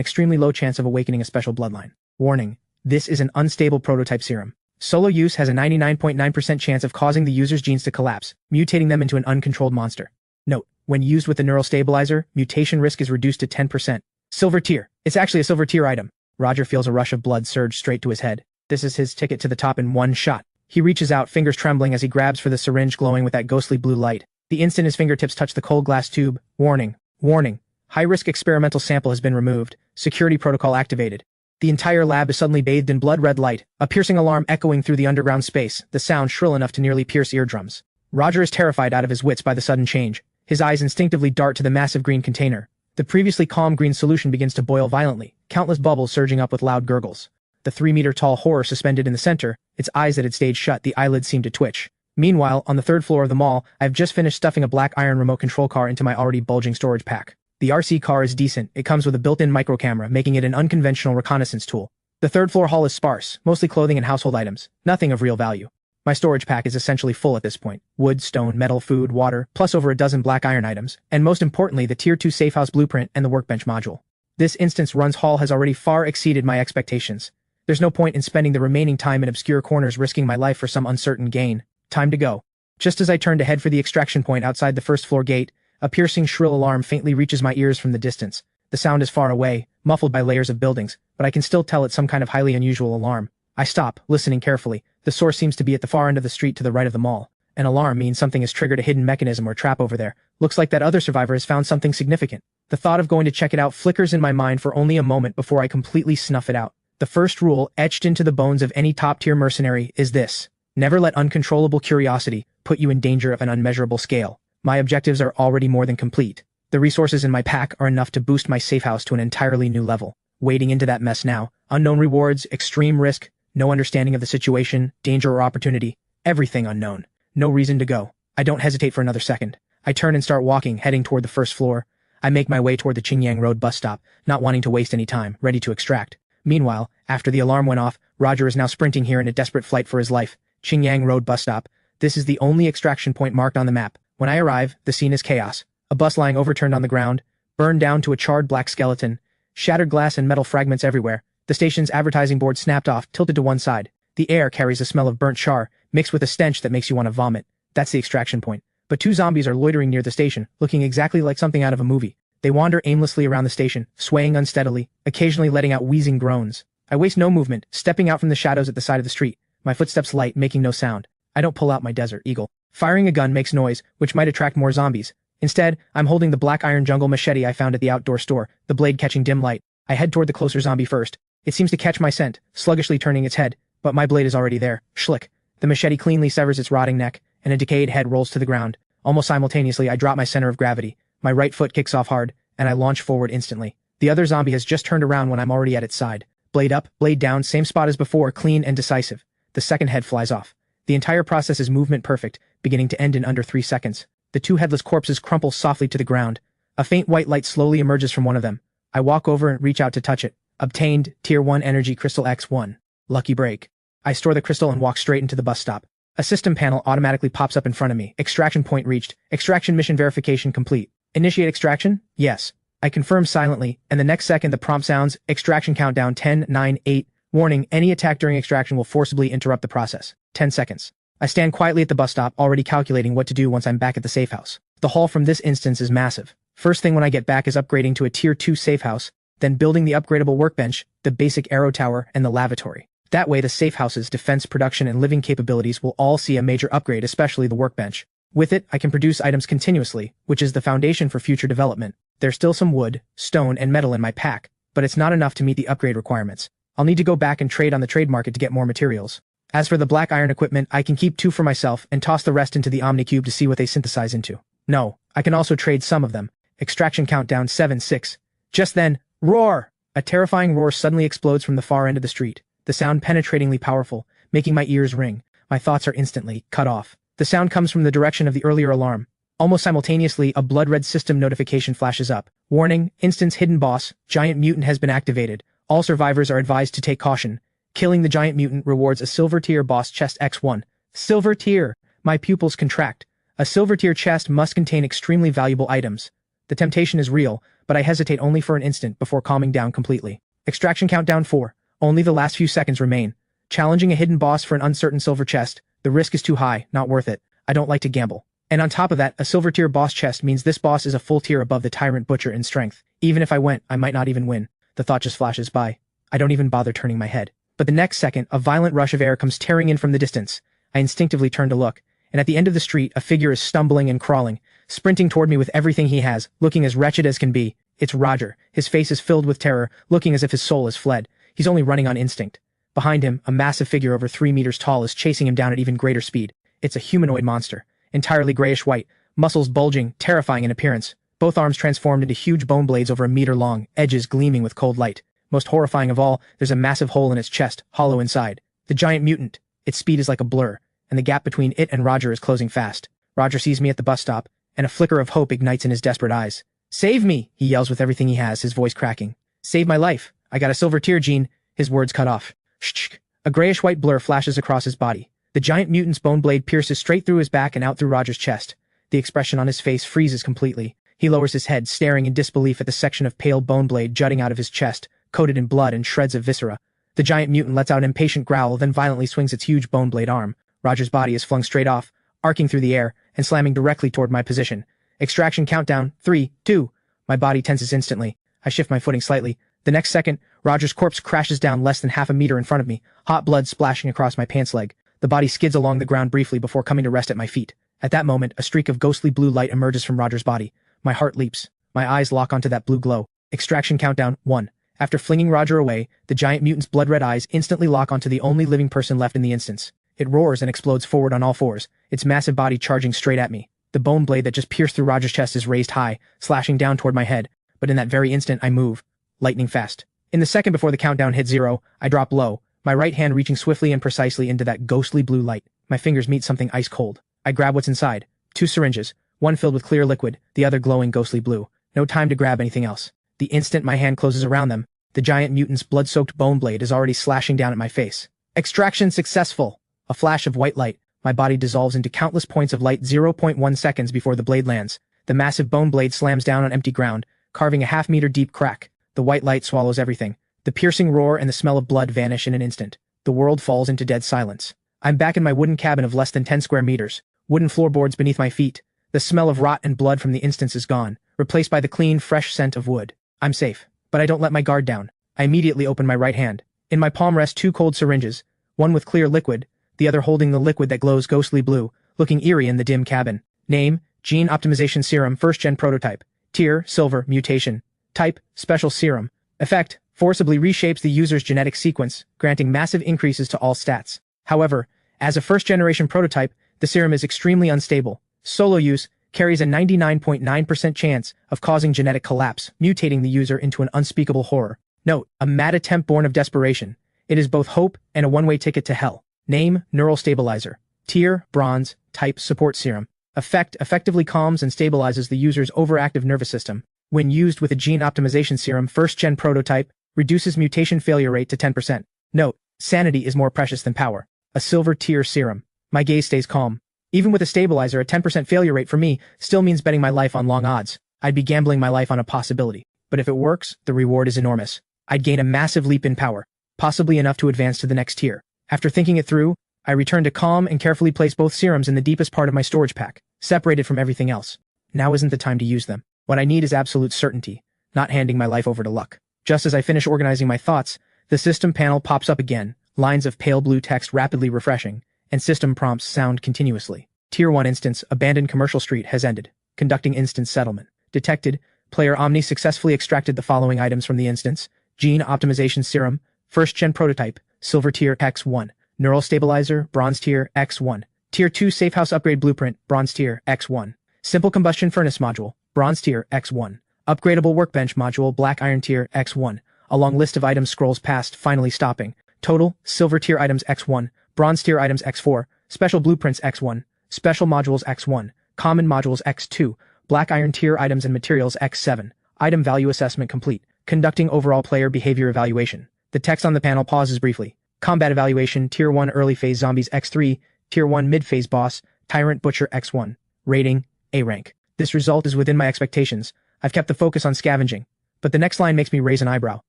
extremely low chance of awakening a special bloodline. Warning, this is an unstable prototype serum. Solo use has a 99.9% chance of causing the user's genes to collapse, mutating them into an uncontrolled monster. Note, when used with the neural stabilizer, mutation risk is reduced to 10%. Silver tier. It's actually a silver tier item. Roger feels a rush of blood surge straight to his head. This is his ticket to the top in one shot. He reaches out, fingers trembling as he grabs for the syringe glowing with that ghostly blue light. The instant his fingertips touch the cold glass tube, warning, warning. High-risk experimental sample has been removed. Security protocol activated. The entire lab is suddenly bathed in blood-red light, a piercing alarm echoing through the underground space, the sound shrill enough to nearly pierce eardrums. Roger is terrified out of his wits by the sudden change. His eyes instinctively dart to the massive green container. The previously calm green solution begins to boil violently, countless bubbles surging up with loud gurgles. The 3-meter-tall horror suspended in the center, its eyes that had stayed shut, the eyelids seemed to twitch. Meanwhile, on the 3rd floor of the mall, I have just finished stuffing a black iron remote control car into my already bulging storage pack. The RC car is decent, it comes with a built-in micro camera, making it an unconventional reconnaissance tool. The 3rd floor hall is sparse, mostly clothing and household items, nothing of real value. My storage pack is essentially full at this point. Wood, stone, metal, food, water, plus over a dozen black iron items, and most importantly the Tier 2 safehouse blueprint and the workbench module. This instance run's haul has already far exceeded my expectations. There's no point in spending the remaining time in obscure corners risking my life for some uncertain gain. Time to go. Just as I turn to head for the extraction point outside the 1st floor gate, a piercing shrill alarm faintly reaches my ears from the distance. The sound is far away, muffled by layers of buildings, but I can still tell it's some kind of highly unusual alarm. I stop, listening carefully. The source seems to be at the far end of the street to the right of the mall. An alarm means something has triggered a hidden mechanism or trap over there. Looks like that other survivor has found something significant. The thought of going to check it out flickers in my mind for only a moment before I completely snuff it out. The first rule, etched into the bones of any top-tier mercenary, is this: never let uncontrollable curiosity put you in danger of an unmeasurable scale. My objectives are already more than complete. The resources in my pack are enough to boost my safehouse to an entirely new level. Wading into that mess now. Unknown rewards, extreme risk, no understanding of the situation, danger or opportunity, everything unknown. No reason to go. I don't hesitate for another second. I turn and start walking, heading toward the 1st floor. I make my way toward the Qingyang Road bus stop, not wanting to waste any time, ready to extract. Meanwhile, after the alarm went off, Roger is now sprinting here in a desperate flight for his life. Qingyang Road bus stop. This is the only extraction point marked on the map. When I arrive, the scene is chaos. A bus lying overturned on the ground, burned down to a charred black skeleton, shattered glass and metal fragments everywhere. The station's advertising board snapped off, tilted to one side. The air carries a smell of burnt char, mixed with a stench that makes you want to vomit. That's the extraction point. But 2 zombies are loitering near the station, looking exactly like something out of a movie. They wander aimlessly around the station, swaying unsteadily, occasionally letting out wheezing groans. I waste no movement, stepping out from the shadows at the side of the street, my footsteps light, making no sound. I don't pull out my Desert Eagle. Firing a gun makes noise, which might attract more zombies. Instead, I'm holding the black iron jungle machete I found at the outdoor store, the blade catching dim light. I head toward the closer zombie first. It seems to catch my scent, sluggishly turning its head, but my blade is already there. Schlick. The machete cleanly severs its rotting neck, and a decayed head rolls to the ground. Almost simultaneously, I drop my center of gravity. My right foot kicks off hard, and I launch forward instantly. The other zombie has just turned around when I'm already at its side. Blade up, blade down, same spot as before, clean and decisive. The second head flies off. The entire process is movement perfect, beginning to end in under 3 seconds. The 2 headless corpses crumple softly to the ground. A faint white light slowly emerges from one of them. I walk over and reach out to touch it. Obtained, Tier 1 Energy Crystal X1. Lucky break. I store the crystal and walk straight into the bus stop. A system panel automatically pops up in front of me. Extraction point reached. Extraction mission verification complete. Initiate extraction? Yes. I confirm silently, and the next second the prompt sounds, extraction countdown 10, 9, 8. Warning, any attack during extraction will forcibly interrupt the process. 10 seconds. I stand quietly at the bus stop, already calculating what to do once I'm back at the safe house. The haul from this instance is massive. First thing when I get back is upgrading to a Tier 2 safe house, then building the upgradable workbench, the basic arrow tower, and the lavatory. That way the safe house's defense, production, and living capabilities will all see a major upgrade, especially the workbench. With it, I can produce items continuously, which is the foundation for future development. There's still some wood, stone, and metal in my pack, but it's not enough to meet the upgrade requirements. I'll need to go back and trade on the trade market to get more materials. As for the black iron equipment, I can keep 2 for myself and toss the rest into the Omnicube to see what they synthesize into. No, I can also trade some of them. Extraction countdown 7, 6. Just then, roar! A terrifying roar suddenly explodes from the far end of the street, the sound penetratingly powerful, making my ears ring. My thoughts are instantly cut off. The sound comes from the direction of the earlier alarm. Almost simultaneously, a blood-red system notification flashes up. Warning, instance hidden boss, giant mutant has been activated. All survivors are advised to take caution. Killing the giant mutant rewards a silver tier boss chest X1. Silver tier! My pupils contract. A silver tier chest must contain extremely valuable items. The temptation is real, but I hesitate only for an instant before calming down completely. Extraction countdown 4. Only the last few seconds remain. Challenging a hidden boss for an uncertain silver chest. The risk is too high, not worth it. I don't like to gamble. And on top of that, a silver tier boss chest means this boss is a full tier above the Tyrant Butcher in strength. Even if I went, I might not even win. The thought just flashes by. I don't even bother turning my head. But the next second, a violent rush of air comes tearing in from the distance. I instinctively turn to look, and at the end of the street, a figure is stumbling and crawling, sprinting toward me with everything he has, looking as wretched as can be. It's Roger. His face is filled with terror, looking as if his soul has fled. He's only running on instinct. Behind him, a massive figure over 3 meters tall is chasing him down at even greater speed. It's a humanoid monster, entirely grayish-white, muscles bulging, terrifying in appearance, both arms transformed into huge bone blades over a meter long, edges gleaming with cold light. Most horrifying of all, there's a massive hole in its chest, hollow inside. The giant mutant. Its speed is like a blur, and the gap between it and Roger is closing fast. Roger sees me at the bus stop, and a flicker of hope ignites in his desperate eyes. "Save me!" he yells with everything he has, his voice cracking. "Save my life. I got a silver tear, Gene." His words cut off. Shh. A grayish-white blur flashes across his body. The giant mutant's bone blade pierces straight through his back and out through Roger's chest. The expression on his face freezes completely. He lowers his head, staring in disbelief at the section of pale bone blade jutting out of his chest, coated in blood and shreds of viscera. The giant mutant lets out an impatient growl, then violently swings its huge bone blade arm. Roger's body is flung straight off, arcing through the air, and slamming directly toward my position. Extraction countdown, 3, 2. My body tenses instantly. I shift my footing slightly. The next second, Roger's corpse crashes down less than half a meter in front of me, hot blood splashing across my pants leg. The body skids along the ground briefly before coming to rest at my feet. At that moment, a streak of ghostly blue light emerges from Roger's body. My heart leaps. My eyes lock onto that blue glow. Extraction countdown, 1. After flinging Roger away, the giant mutant's blood-red eyes instantly lock onto the only living person left in the instance. It roars and explodes forward on all fours, its massive body charging straight at me. The bone blade that just pierced through Roger's chest is raised high, slashing down toward my head, but in that very instant I move, lightning fast. In the second before the countdown hit 0, I drop low, my right hand reaching swiftly and precisely into that ghostly blue light. My fingers meet something ice cold. I grab what's inside. 2 syringes, one filled with clear liquid, the other glowing ghostly blue. No time to grab anything else. The instant my hand closes around them, the giant mutant's blood-soaked bone blade is already slashing down at my face. Extraction successful! A flash of white light. My body dissolves into countless points of light 0.1 seconds before the blade lands. The massive bone blade slams down on empty ground, carving a half-meter deep crack. The white light swallows everything. The piercing roar and the smell of blood vanish in an instant. The world falls into dead silence. I'm back in my wooden cabin of less than 10 square meters. Wooden floorboards beneath my feet. The smell of rot and blood from the instance is gone, replaced by the clean, fresh scent of wood. I'm safe, but I don't let my guard down. I immediately open my right hand. In my palm rest 2 cold syringes, one with clear liquid, the other holding the liquid that glows ghostly blue, looking eerie in the dim cabin. Name, Gene Optimization Serum, first-gen prototype. Tier, Silver, mutation. Type, Special Serum. Effect, forcibly reshapes the user's genetic sequence, granting massive increases to all stats. However, as a first-generation prototype, the serum is extremely unstable. Solo use carries a 99.9% chance of causing genetic collapse, mutating the user into an unspeakable horror. Note, a mad attempt born of desperation. It is both hope and a one-way ticket to hell. Name, Neural Stabilizer. Tier, Bronze. Type, Support Serum. Effect, effectively calms and stabilizes the user's overactive nervous system. When used with a Gene Optimization Serum first-gen prototype, reduces mutation failure rate to 10%. Note, sanity is more precious than power. A Silver Tier Serum. My gaze stays calm. Even with a stabilizer, a 10% failure rate for me still means betting my life on long odds. I'd be gambling my life on a possibility. But if it works, the reward is enormous. I'd gain a massive leap in power, possibly enough to advance to the next tier. After thinking it through, I return to calm and carefully place both serums in the deepest part of my storage pack, separated from everything else. Now isn't the time to use them. What I need is absolute certainty, not handing my life over to luck. Just as I finish organizing my thoughts, the system panel pops up again, lines of pale blue text rapidly refreshing, and system prompts sound continuously. Tier 1 instance, abandoned commercial street has ended. Conducting instance settlement. Detected, player Omni successfully extracted the following items from the instance. Gene Optimization Serum, first-gen prototype, Silver Tier X1. Neural Stabilizer, Bronze Tier X1. Tier 2 Safe House Upgrade Blueprint, Bronze Tier X1. Simple Combustion Furnace Module, Bronze Tier X1. Upgradable Workbench Module, Black Iron Tier X1. A long list of items scrolls past, finally stopping. Total, Silver Tier items X1, Bronze Tier items X4, Special Blueprints X1, Special Modules X1, Common Modules X2, Black Iron Tier items and materials X7. Item Value Assessment complete. Conducting overall player behavior evaluation. The text on the panel pauses briefly. Combat evaluation, Tier 1 early phase zombies X3, Tier 1 mid-phase boss, Tyrant Butcher X1. Rating, A rank. This result is within my expectations. I've kept the focus on scavenging. But the next line makes me raise an eyebrow.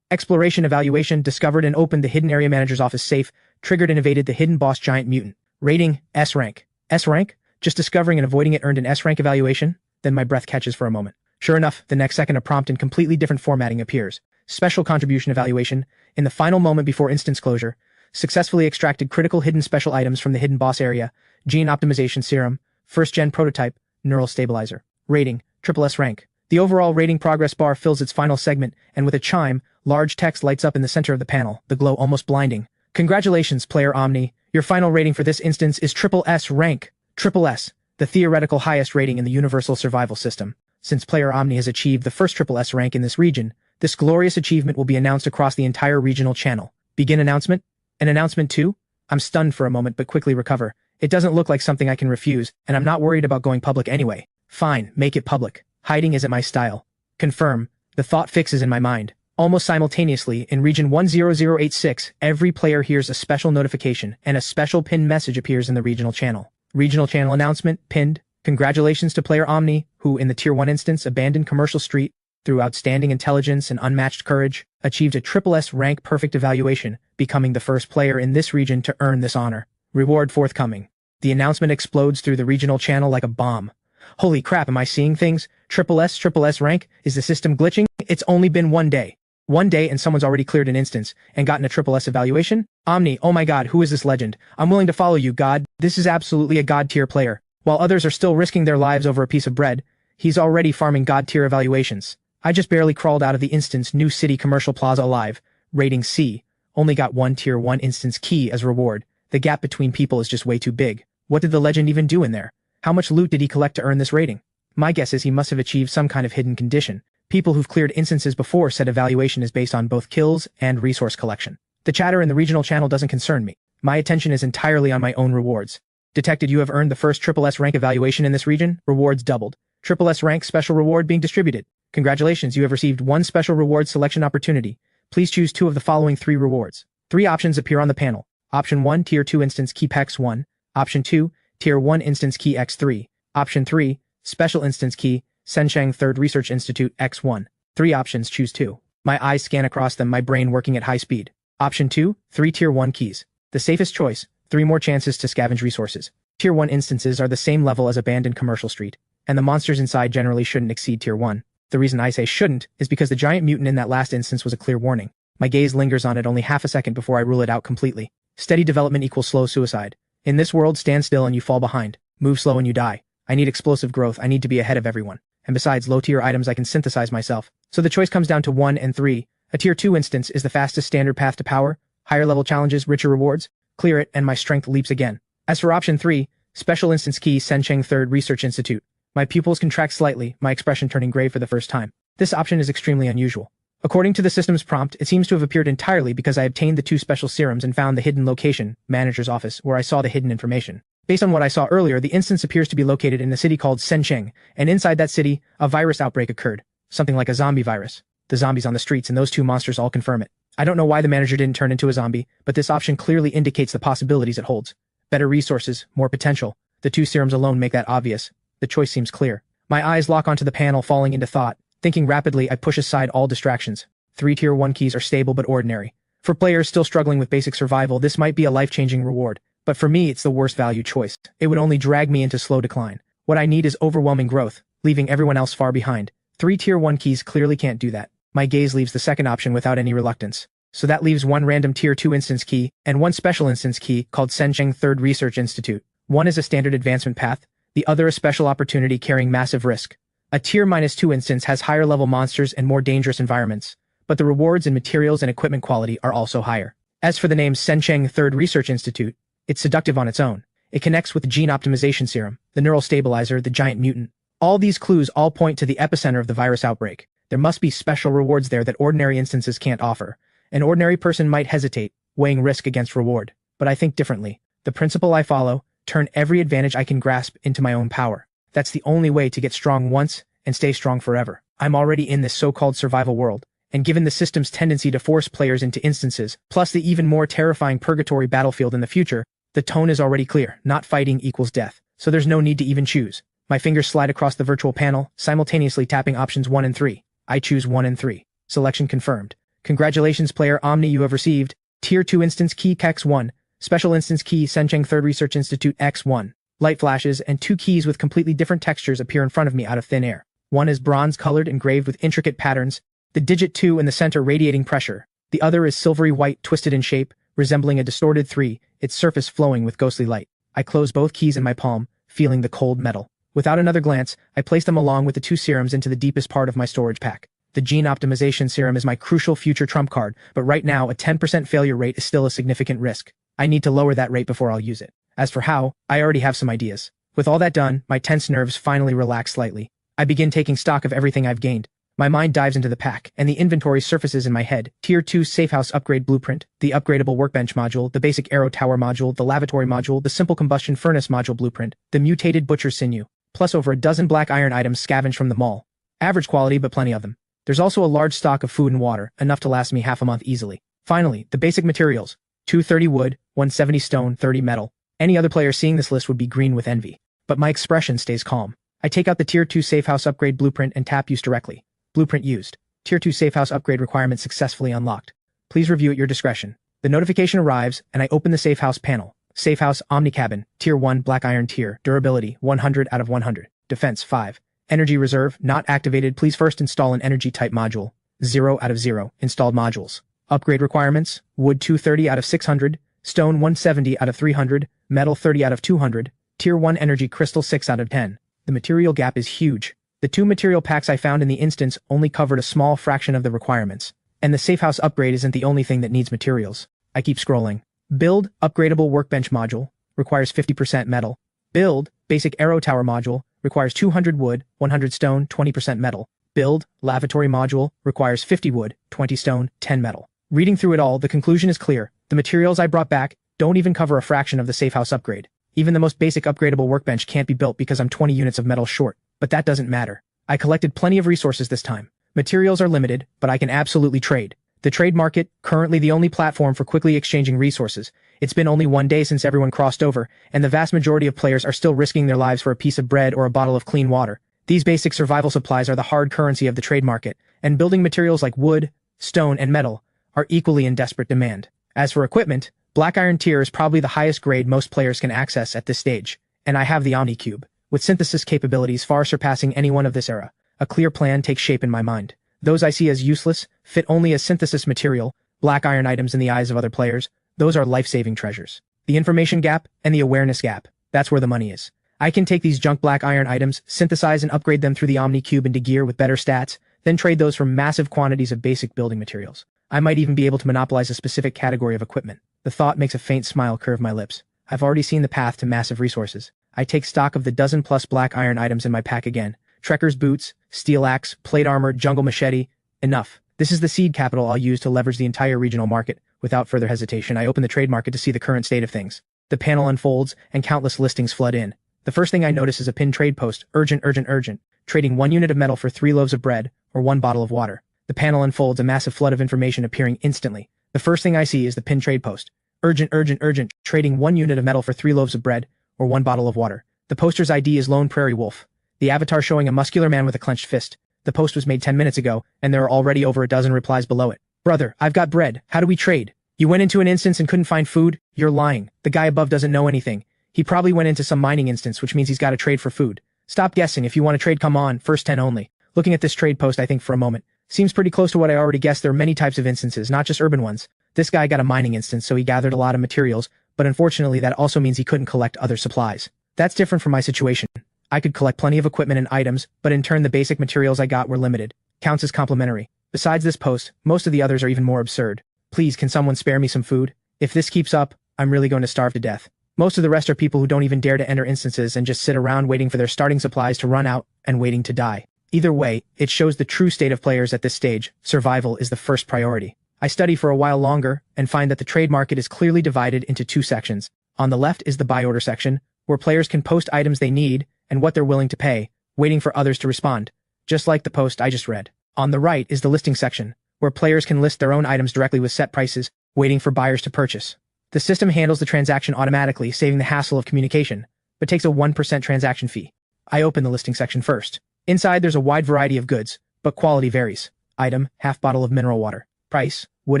Exploration evaluation, discovered and opened the hidden area manager's office safe, triggered and evaded the hidden boss giant mutant. Rating, S rank. S rank? Just discovering and avoiding it earned an S rank evaluation? Then my breath catches for a moment. Sure enough, the next second a prompt in completely different formatting appears. Special contribution evaluation. In the final moment before instance closure, successfully extracted critical hidden special items from the hidden boss area, gene optimization serum, first gen prototype, neural stabilizer. Rating, S rank. The overall rating progress bar fills its final segment, and with a chime, large text lights up in the center of the panel, the glow almost blinding. Congratulations, player Omni. Your final rating for this instance is S rank. S, the theoretical highest rating in the universal survival system. Since player Omni has achieved the first S rank in this region, this glorious achievement will be announced across the entire regional channel. Begin announcement? An announcement too? I'm stunned for a moment but quickly recover. It doesn't look like something I can refuse, and I'm not worried about going public anyway. Fine, make it public. Hiding isn't my style. Confirm. The thought fixes in my mind. Almost simultaneously, in region 10086, every player hears a special notification, and a special pinned message appears in the regional channel. Regional channel announcement, pinned. Congratulations to player Omni, who, in the Tier 1 instance, abandoned Commercial Street, through outstanding intelligence and unmatched courage, achieved a S rank perfect evaluation, becoming the first player in this region to earn this honor. Reward forthcoming. The announcement explodes through the regional channel like a bomb. Holy crap, am I seeing things? S rank? Is the system glitching? It's only been 1 day. 1 day and someone's already cleared an instance and gotten a S evaluation? Omni, oh my god, who is this legend? I'm willing to follow you, god. This is absolutely a god tier player. While others are still risking their lives over a piece of bread, he's already farming god tier evaluations. I just barely crawled out of the instance New City Commercial Plaza alive. Rating C. Only got 1 Tier 1 instance key as reward. The gap between people is just way too big. What did the legend even do in there? How much loot did he collect to earn this rating? My guess is he must have achieved some kind of hidden condition. People who've cleared instances before said evaluation is based on both kills and resource collection. The chatter in the regional channel doesn't concern me. My attention is entirely on my own rewards. Detected, you have earned the first S rank evaluation in this region. Rewards doubled. S rank special reward being distributed. Congratulations, you have received 1 special reward selection opportunity. Please choose 2 of the following 3 rewards. 3 options appear on the panel. Option 1, Tier 2 instance key X1. Option 2, Tier 1 instance key X3. Option 3, Special instance key, Sensheng 3rd Research Institute X1. 3 options, choose 2. My eyes scan across them, my brain working at high speed. Option 2, 3 Tier 1 keys. The safest choice, 3 more chances to scavenge resources. Tier 1 instances are the same level as abandoned Commercial Street, and the monsters inside generally shouldn't exceed Tier 1. The reason I say shouldn't is because the giant mutant in that last instance was a clear warning. My gaze lingers on it only half a second before I rule it out completely. Steady development equals slow suicide. In this world, stand still and you fall behind. Move slow and you die. I need explosive growth. I need to be ahead of everyone. And besides, low-tier items I can synthesize myself. So the choice comes down to 1 and 3. A Tier 2 instance is the fastest standard path to power. Higher level challenges, richer rewards. Clear it and my strength leaps again. As for option 3, Special instance key Sensheng 3rd Research Institute. My pupils contract slightly, my expression turning gray for the first time. This option is extremely unusual. According to the system's prompt, it seems to have appeared entirely because I obtained the 2 special serums and found the hidden location, manager's office, where I saw the hidden information. Based on what I saw earlier, the instance appears to be located in a city called Sensheng, and inside that city, a virus outbreak occurred. Something like a zombie virus. The zombies on the streets and those 2 monsters all confirm it. I don't know why the manager didn't turn into a zombie, but this option clearly indicates the possibilities it holds. Better resources, more potential. The 2 serums alone make that obvious. The choice seems clear. My eyes lock onto the panel, falling into thought. Thinking rapidly, I push aside all distractions. 3 Tier 1 keys are stable but ordinary. For players still struggling with basic survival, this might be a life-changing reward. But for me, it's the worst value choice. It would only drag me into slow decline. What I need is overwhelming growth, leaving everyone else far behind. 3 Tier 1 keys clearly can't do that. My gaze leaves the second option without any reluctance. So that leaves 1 random Tier 2 instance key and 1 special instance key called Sensheng 3rd Research Institute. One is a standard advancement path, the other a special opportunity carrying massive risk. A Tier -2 instance has higher level monsters and more dangerous environments, but the rewards in materials and equipment quality are also higher. As for the name Sensheng 3rd Research Institute, it's seductive on its own. It connects with the gene optimization serum, the neural stabilizer, the giant mutant. All these clues all point to the epicenter of the virus outbreak. There must be special rewards there that ordinary instances can't offer. An ordinary person might hesitate, weighing risk against reward. But I think differently. The principle I follow, turn every advantage I can grasp into my own power. That's the only way to get strong once and stay strong forever. I'm already in this so-called survival world, and given the system's tendency to force players into instances, plus the even more terrifying purgatory battlefield in the future, the tone is already clear. Not fighting equals death, so there's no need to even choose. My fingers slide across the virtual panel, simultaneously tapping options 1 and 3. I choose 1 and 3. Selection confirmed. Congratulations, player Omni, you have received Tier 2 instance key X1, Special instance key Sensheng 3rd Research Institute X1. Light flashes and 2 keys with completely different textures appear in front of me out of thin air. One is bronze-colored engraved with intricate patterns, the digit 2 in the center radiating pressure. The other is silvery white, twisted in shape, resembling a distorted 3, its surface flowing with ghostly light. I close both keys in my palm, feeling the cold metal. Without another glance, I place them along with the 2 serums into the deepest part of my storage pack. The gene optimization serum is my crucial future trump card, but right now a 10% failure rate is still a significant risk. I need to lower that rate before I'll use it. As for how, I already have some ideas. With all that done, my tense nerves finally relax slightly. I begin taking stock of everything I've gained. My mind dives into the pack, and the inventory surfaces in my head. Tier 2 Safehouse Upgrade Blueprint, the upgradable workbench module, the basic arrow tower module, the lavatory module, the simple combustion furnace module blueprint, the mutated butcher sinew, plus over a dozen black iron items scavenged from the mall. Average quality, but plenty of them. There's also a large stock of food and water, enough to last me half a month easily. Finally, the basic materials. 230 wood, 170 stone, 30 metal. Any other player seeing this list would be green with envy. But my expression stays calm. I take out the Tier 2 Safehouse Upgrade Blueprint and tap Use directly. Blueprint used. Tier 2 Safehouse Upgrade requirement successfully unlocked. Please review at your discretion. The notification arrives, and I open the Safehouse panel. Safehouse Omni Cabin, Tier 1 Black Iron Tier, Durability 100 out of 100, Defense 5. Energy Reserve, not activated. Please first install an energy type module. 0 out of 0, installed modules. Upgrade requirements, wood 230 out of 600, stone 170 out of 300, metal 30 out of 200, Tier 1 energy crystal 6 out of 10. The material gap is huge. The 2 material packs I found in the instance only covered a small fraction of the requirements. And the Safehouse upgrade isn't the only thing that needs materials. I keep scrolling. Build, upgradable workbench module, requires 50% metal. Build, basic arrow tower module, requires 200 wood, 100 stone, 20% metal. Build, lavatory module, requires 50 wood, 20 stone, 10 metal. Reading through it all, the conclusion is clear. The materials I brought back don't even cover a fraction of the Safehouse upgrade. Even the most basic upgradable workbench can't be built because I'm 20 units of metal short. But that doesn't matter. I collected plenty of resources this time. Materials are limited, but I can absolutely trade. The trade market, currently the only platform for quickly exchanging resources. It's been only one day since everyone crossed over, and the vast majority of players are still risking their lives for a piece of bread or a bottle of clean water. These basic survival supplies are the hard currency of the trade market, and building materials like wood, stone, and metal are equally in desperate demand. As for equipment, Black Iron Tier is probably the highest grade most players can access at this stage, and I have the Omni Cube, with synthesis capabilities far surpassing anyone of this era. A clear plan takes shape in my mind. Those I see as useless, fit only as synthesis material, black iron items in the eyes of other players, those are life-saving treasures. The information gap and the awareness gap, that's where the money is. I can take these junk black iron items, synthesize and upgrade them through the Omni Cube into gear with better stats, then trade those for massive quantities of basic building materials. I might even be able to monopolize a specific category of equipment. The thought makes a faint smile curve my lips. I've already seen the path to massive resources. I take stock of the dozen-plus black iron items in my pack again. Trekker's boots, steel axe, plate armor, jungle machete. Enough. This is the seed capital I'll use to leverage the entire regional market. Without further hesitation, I open the trade market to see the current state of things. The panel unfolds, and countless listings flood in. The first thing I notice is a pinned trade post, urgent, urgent, urgent, trading 1 unit of metal for 3 loaves of bread, or 1 bottle of water. The panel unfolds, a massive flood of information appearing instantly. The first thing I see is the pinned trade post. Urgent, urgent, urgent, trading 1 unit of metal for 3 loaves of bread, or 1 bottle of water. The poster's ID is Lone Prairie Wolf. The avatar showing a muscular man with a clenched fist. The post was made 10 minutes ago, and there are already over a dozen replies below it. Brother, I've got bread. How do we trade? You went into an instance and couldn't find food? You're lying. The guy above doesn't know anything. He probably went into some mining instance, which means he's got to trade for food. Stop guessing. If you want to trade, come on. First 10 only. Looking at this trade post, I think for a moment. Seems pretty close to what I already guessed. There are many types of instances, not just urban ones. This guy got a mining instance, so he gathered a lot of materials, but unfortunately that also means he couldn't collect other supplies. That's different from my situation. I could collect plenty of equipment and items, but in turn the basic materials I got were limited. Counts as complimentary. Besides this post, most of the others are even more absurd. Please, can someone spare me some food? If this keeps up, I'm really going to starve to death. Most of the rest are people who don't even dare to enter instances and just sit around waiting for their starting supplies to run out and waiting to die. Either way, it shows the true state of players at this stage. Survival is the first priority. I study for a while longer and find that the trade market is clearly divided into 2 sections. On the left is the buy order section, where players can post items they need and what they're willing to pay, waiting for others to respond, just like the post I just read. On the right is the listing section, where players can list their own items directly with set prices, waiting for buyers to purchase. The system handles the transaction automatically, saving the hassle of communication, but takes a 1% transaction fee. I open the listing section first. Inside there's a wide variety of goods, but quality varies. Item, half bottle of mineral water. Price, wood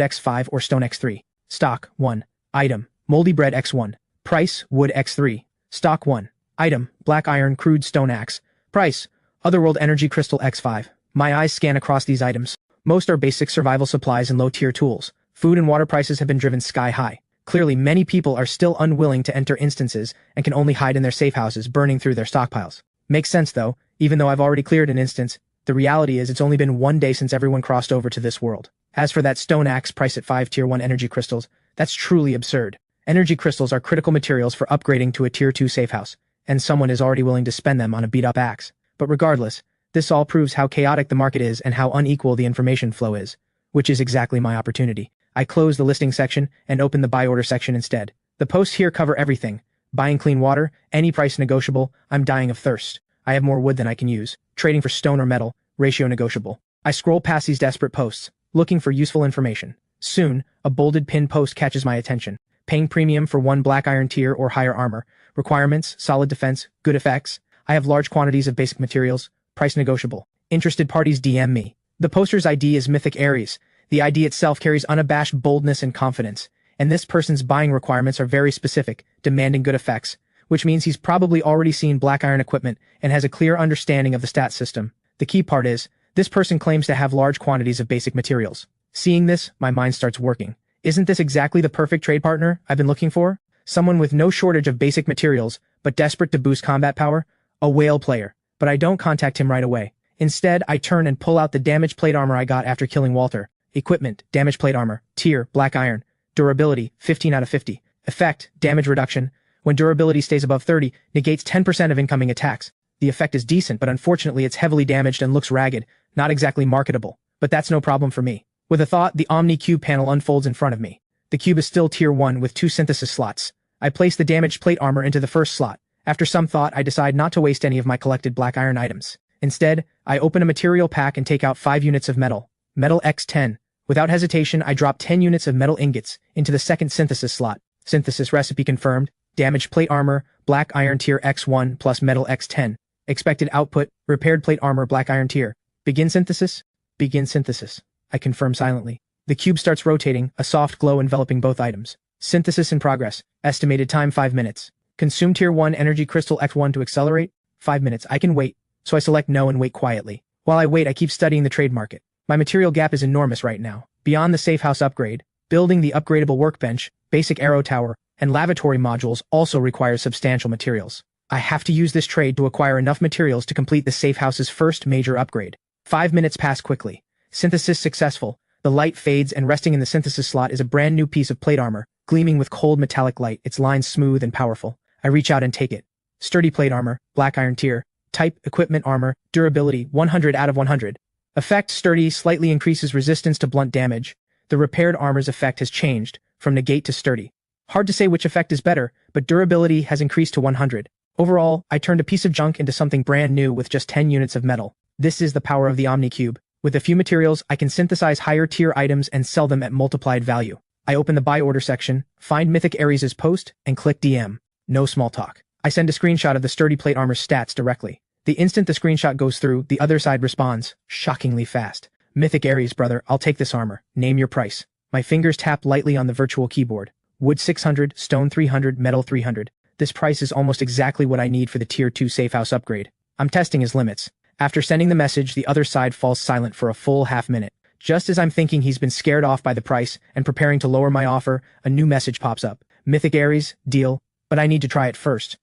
X5 or stone X3. Stock, 1. Item, moldy bread X1. Price, wood X3. Stock 1. Item, black iron crude stone axe. Price, otherworld energy crystal X5. My eyes scan across these items. Most are basic survival supplies and low-tier tools. Food and water prices have been driven sky high. Clearly, many people are still unwilling to enter instances and can only hide in their safe houses, burning through their stockpiles. Makes sense though, even though I've already cleared an instance, the reality is it's only been one day since everyone crossed over to this world. As for that stone axe priced at 5 tier 1 energy crystals, that's truly absurd. Energy crystals are critical materials for upgrading to a tier 2 safe house, and someone is already willing to spend them on a beat-up axe. But regardless, this all proves how chaotic the market is and how unequal the information flow is, which is exactly my opportunity. I close the listing section and open the buy order section instead. The posts here cover everything. Buying clean water, any price negotiable, I'm dying of thirst. I have more wood than I can use. Trading for stone or metal, ratio negotiable. I scroll past these desperate posts, looking for useful information. Soon, a bolded pinned post catches my attention. Paying premium for 1 black iron tier or higher armor. Requirements, solid defense, good effects. I have large quantities of basic materials, price negotiable. Interested parties DM me. The poster's ID is Mythic Aries. The ID itself carries unabashed boldness and confidence, and this person's buying requirements are very specific, demanding good effects, which means he's probably already seen black iron equipment and has a clear understanding of the stat system. The key part is, this person claims to have large quantities of basic materials. Seeing this, my mind starts working. Isn't this exactly the perfect trade partner I've been looking for? Someone with no shortage of basic materials, but desperate to boost combat power? A whale player. But I don't contact him right away. Instead, I turn and pull out the damage plate armor I got after killing Walter. Equipment, damage plate armor, tier, black iron, durability, 15 out of 50. Effect, damage reduction. When durability stays above 30, negates 10% of incoming attacks. The effect is decent, but unfortunately it's heavily damaged and looks ragged, not exactly marketable. But that's no problem for me. With a thought, the Omni Cube panel unfolds in front of me. The cube is still tier 1 with 2 synthesis slots. I place the damaged plate armor into the first slot. After some thought, I decide not to waste any of my collected black iron items. Instead, I open a material pack and take out 5 units of metal. Metal X10. Without hesitation, I drop 10 units of metal ingots into the second synthesis slot. Synthesis recipe confirmed. Damaged plate armor, black iron tier X1 plus metal X10. Expected output, repaired plate armor, black iron tier. Begin synthesis? Begin synthesis. I confirm silently. The cube starts rotating, a soft glow enveloping both items. Synthesis in progress. Estimated time 5 minutes. Consume tier 1 energy crystal X1 to accelerate? 5 minutes. I can wait. So I select no and wait quietly. While I wait, I keep studying the trade market. My material gap is enormous right now. Beyond the safe house upgrade, building the upgradable workbench, basic arrow tower, and lavatory modules also requires substantial materials. I have to use this trade to acquire enough materials to complete the safe house's first major upgrade. 5 minutes pass quickly. Synthesis successful. The light fades and resting in the synthesis slot is a brand new piece of plate armor, gleaming with cold metallic light, its lines smooth and powerful. I reach out and take it. Sturdy plate armor, black iron tier. Type, equipment armor, durability, 100 out of 100. Effect, sturdy, slightly increases resistance to blunt damage. The repaired armor's effect has changed, from negate to sturdy. Hard to say which effect is better, but durability has increased to 100. Overall, I turned a piece of junk into something brand new with just 10 units of metal. This is the power of the Omni Cube. With a few materials, I can synthesize higher tier items and sell them at multiplied value. I open the buy order section, find Mythic Aries' post, and click DM. No small talk. I send a screenshot of the sturdy plate armor's stats directly. The instant the screenshot goes through, the other side responds, shockingly fast. Mythic Aries, brother, I'll take this armor. Name your price. My fingers tap lightly on the virtual keyboard. Wood 600, stone 300, metal 300. This price is almost exactly what I need for the tier 2 safe house upgrade. I'm testing his limits. After sending the message, the other side falls silent for a full half-minute. Just as I'm thinking he's been scared off by the price and preparing to lower my offer, a new message pops up. Mythic Aries, deal, but I need to try it first.